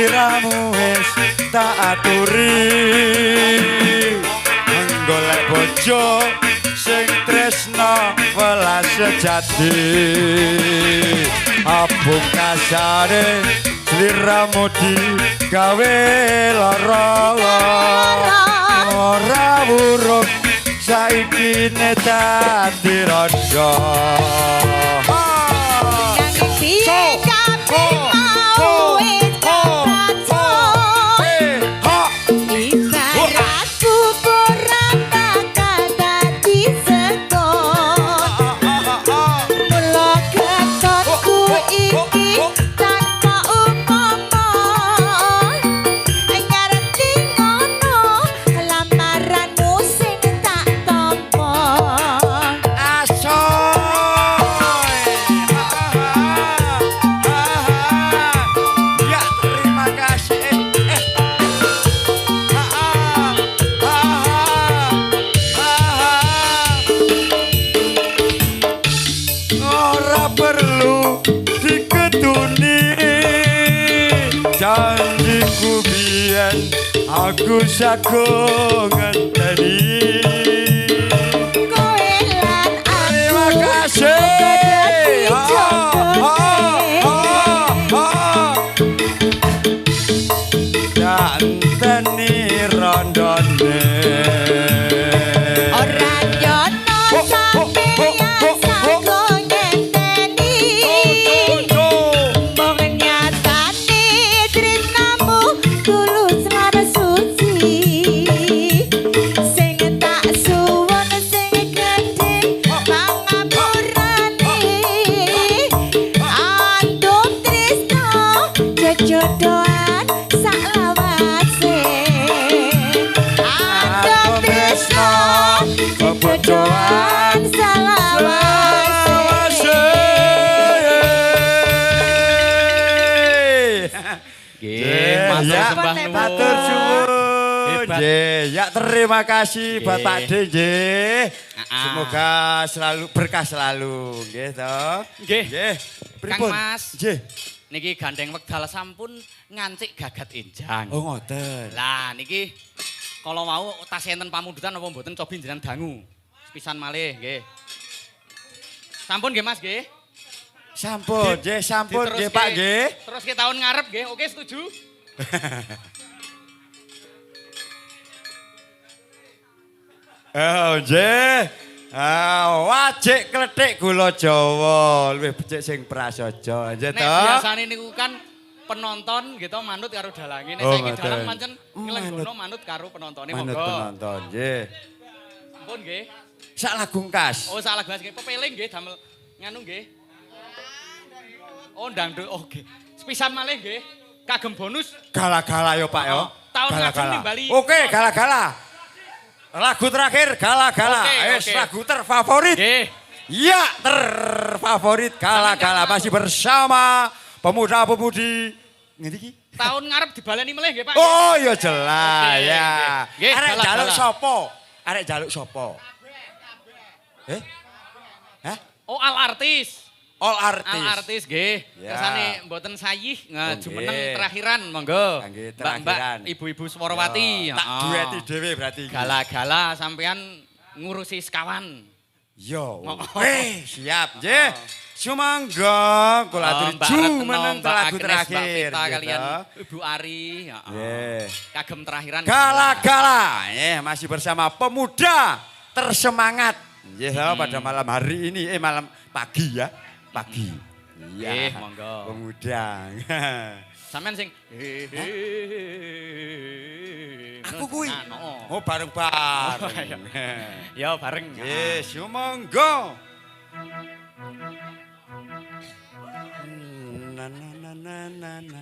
Speaker 4: sliramu wis tak aturi golek bojo sing tresna welas sejati abung kasare sliramu digawe lara ora buruk saiki ne dadi raja janjiku biyen aku sago ngenteni kowe lan terima kasih ngenteni rondone ora nyono sampeyan sago ngenteni mbok nyatane tresnamu tulus lan suci sing tak suwun sing gedhe pangapurane andum tresno jejodohan saklawase andum tresno jejodohan salawase
Speaker 2: Nggih,
Speaker 4: matur suwun. Nggih, ya terima kasih Bapak D nggih. Semoga selalu berkah selalu nggih to.
Speaker 2: Nggih.
Speaker 4: Nggih.
Speaker 2: Kang Mas.
Speaker 4: Nggih.
Speaker 2: Niki gandeng wekdal sampun ngancik gagat enjang.
Speaker 4: Oh ngoten.
Speaker 2: Lah niki kalau mau tas enten pamundutan apa mboten cobi jenengan dangu. Pisan malih nggih. Sampun nggih Mas nggih.
Speaker 4: Sampun, nggih sampun nggih Pak nggih.
Speaker 2: Terus ke tahun ngarep nggih. Oke setuju?
Speaker 4: Oh nggih. Wajik klethik gula Jawa, luwih becik sing prasaja. Nggih
Speaker 2: Nek
Speaker 4: to.
Speaker 2: biasane niku kan penonton gitu manut karo dalange. Nek
Speaker 4: Oh,
Speaker 2: saiki
Speaker 4: ngoten.
Speaker 2: dalang pancen nglenggono manut karo penontone
Speaker 4: Manut
Speaker 2: monggo.
Speaker 4: penonton nggih.
Speaker 2: Ampun nggih.
Speaker 4: Sak lagu kas.
Speaker 2: Oh salah Mas nggih. Pepeling nggih damel nganu nggih. Oh dangdut oke. Sepisan malih nggih. Kagem bonus.
Speaker 4: Gala-gala yo Pak yo.
Speaker 2: Tahun ngajeng
Speaker 4: Gala-gala.
Speaker 2: nimbali.
Speaker 4: Oke, gala-gala. Lagu terakhir gala-gala.
Speaker 2: Oke,
Speaker 4: Wis
Speaker 2: oke.
Speaker 4: lagu terfavorit.
Speaker 2: Nggih.
Speaker 4: Ya, terfavorit gala-gala masih bersama pemuda-pemudi. Ngendi iki?
Speaker 2: Tahun ngarep dibaleni melih nggih Pak.
Speaker 4: Oh, ya jelas
Speaker 2: Oke,
Speaker 4: ya.
Speaker 2: nggih. Nggih,
Speaker 4: Arek
Speaker 2: gala-gala.
Speaker 4: jaluk sapa? Arek jaluk sapa? Hah?
Speaker 2: Oh al artis.
Speaker 4: All artis.
Speaker 2: Al artis nggih.
Speaker 4: Ya.
Speaker 2: Kersane mboten sayih jumeneng
Speaker 4: nggih.
Speaker 2: terakhiran monggo.
Speaker 4: Kangge
Speaker 2: Mbak-mbak
Speaker 4: terakhiran.
Speaker 2: ibu-ibu Swarawati.
Speaker 4: Tak
Speaker 2: Heeh.
Speaker 4: dueti dhewe berarti.
Speaker 2: Gala-gala sampean ngurusi sekawan.
Speaker 4: Yo.
Speaker 2: Oh.
Speaker 4: Siap nggih. Sumangga kula aturi
Speaker 2: Mbak
Speaker 4: jumeneng
Speaker 2: Retno, Mbak
Speaker 4: lagu
Speaker 2: Agnes,
Speaker 4: terakhir.
Speaker 2: Mbak Vita
Speaker 4: gitu.
Speaker 2: kalian Ibu Ari. Heeh.
Speaker 4: Nggih.
Speaker 2: Kagem terakhiran.
Speaker 4: Gala-gala, masih bersama pemuda tersemangat. Pada malam hari ini, malam pagi ya, pagi. Iya,
Speaker 2: Monggo.
Speaker 4: pemuda.
Speaker 2: Sampean sing
Speaker 4: Aku kuwi.
Speaker 2: Nah,
Speaker 4: Oh bareng-bareng.
Speaker 2: Ya bareng.
Speaker 4: Yes, monggo. Na na na na na na.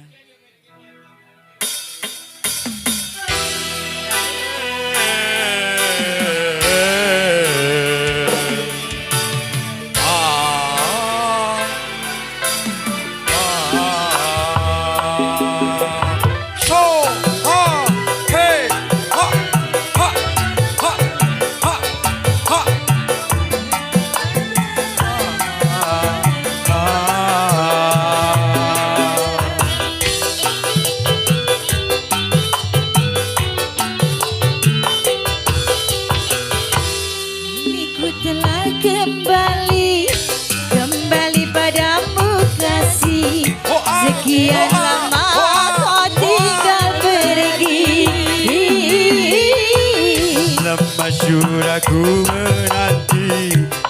Speaker 4: jujur aku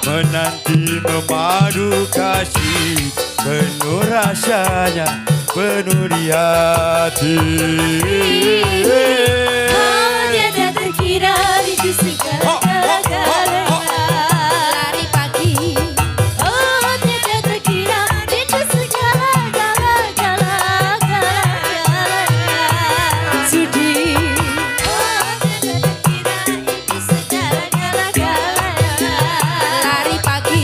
Speaker 4: menanti memadu kasih penuh rasanya penuh di hati.
Speaker 3: Oh, tiada terkira rindu segala-galanya.
Speaker 1: Lari pagi,
Speaker 3: Oh, tiada terkira rindu segala-galanya. Sudi. Oh, tiada terkira rindu segala-galanya.
Speaker 1: lari pagi,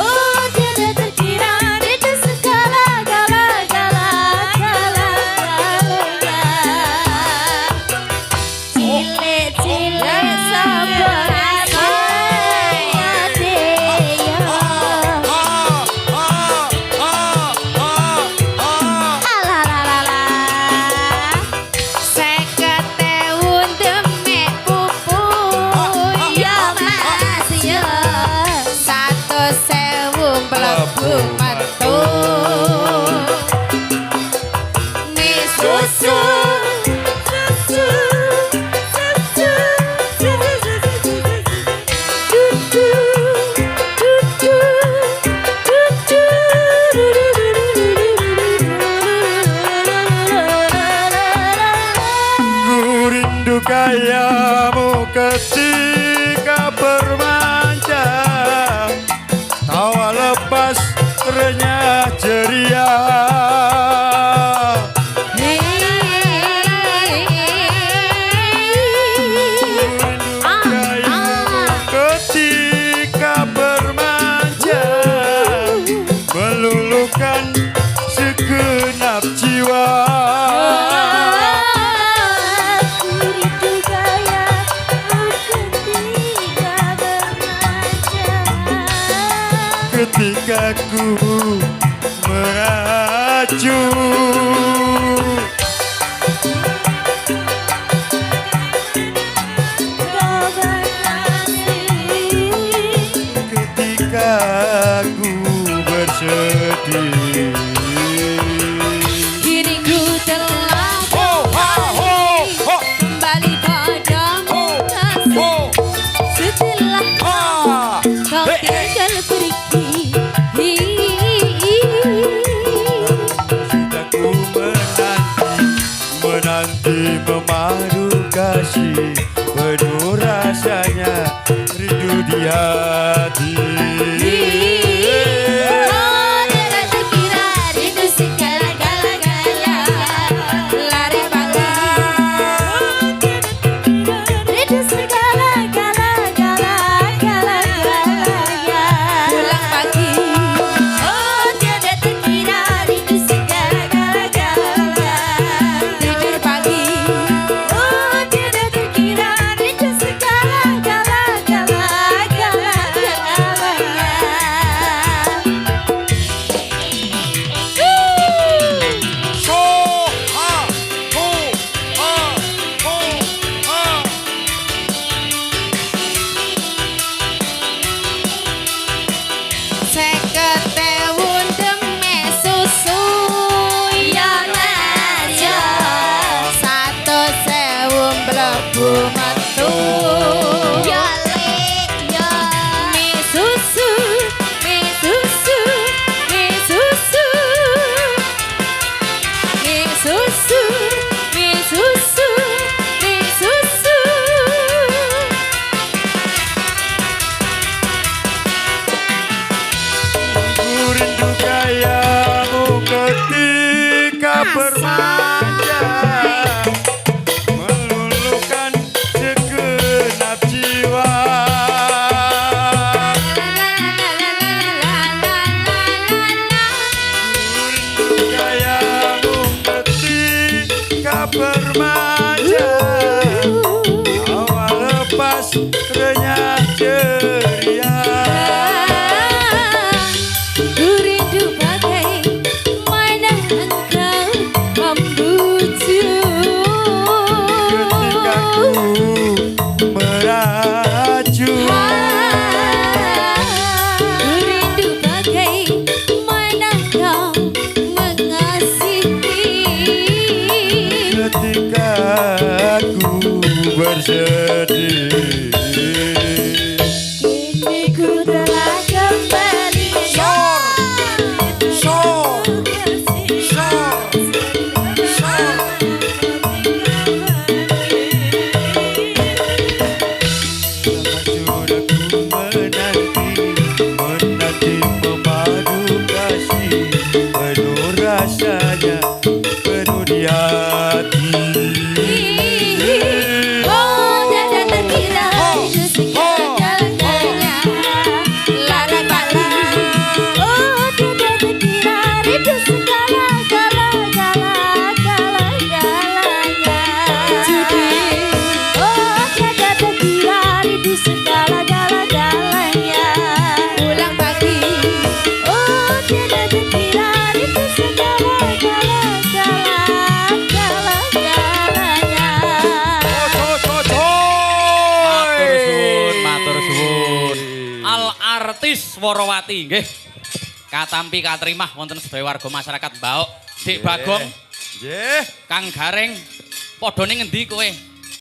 Speaker 3: Oh, tiada terkira rindu segala-galanya. Cilik-cilik sabar saya dia.
Speaker 1: sekete demek puput ya mas ya, 100.000 mlebu metu. Mie susu,
Speaker 4: Ku rindu kayamu ketika bermanja, tawa lepas renyah ceria. Kayamu ketika bermanja, meluluhkan segenap jiwa. Ketika ku meracu, ketika ku bersedih.
Speaker 1: kini ku telah kembali padamu kasih.
Speaker 3: Setelah kau tinggal pergi,
Speaker 4: Sudah ku menanti memadu kasih penuh rasanya rindu di hati.
Speaker 3: oh tiada terkira rindu segala-galanya.
Speaker 1: Lari pagi,
Speaker 3: Rindu segala-galanya.
Speaker 1: pulang pagi,
Speaker 3: Oh tiada terkira rindu segala-galanya.
Speaker 1: tidur pagi,
Speaker 3: Oh tiada terkira rindu segala-galanya.
Speaker 1: sekete demek susu ya mas ya, 100.000 mlebu metu.
Speaker 3: Ya lek ya.
Speaker 1: Mie susu, mie susu, mie susu, mie susu, mie susu, mie susu.
Speaker 4: Ku rindu kayamu ketika bermanja, meluluhkan segenap jiwa. Ku rindu kayamu ketika bermanja, tawa lepas renyah ceria.
Speaker 3: Ku rindu bagai mana engkau membujuk.
Speaker 4: Ketika ku meracu,
Speaker 3: Ku rindu bagai mana kau mengasihi.
Speaker 4: ketika ku bersedih.
Speaker 3: Oh, tiada terkira rindu segala-galanya. Lari pagi. Oh, tiada terkira rindu segala-galanya. Oh, tiada terkira rindu segala-galanya.
Speaker 1: Pulang pagi.
Speaker 3: Oh, tiada terkira rindu segala-galanya.
Speaker 2: Matur suwun. Al artis Worowati nggih. Katampi katrimah wonten sedaya warga masyarakat Baok. Dik Bagong,
Speaker 4: Nggih.
Speaker 2: Kang Gareng, padha ning ngendi kowe?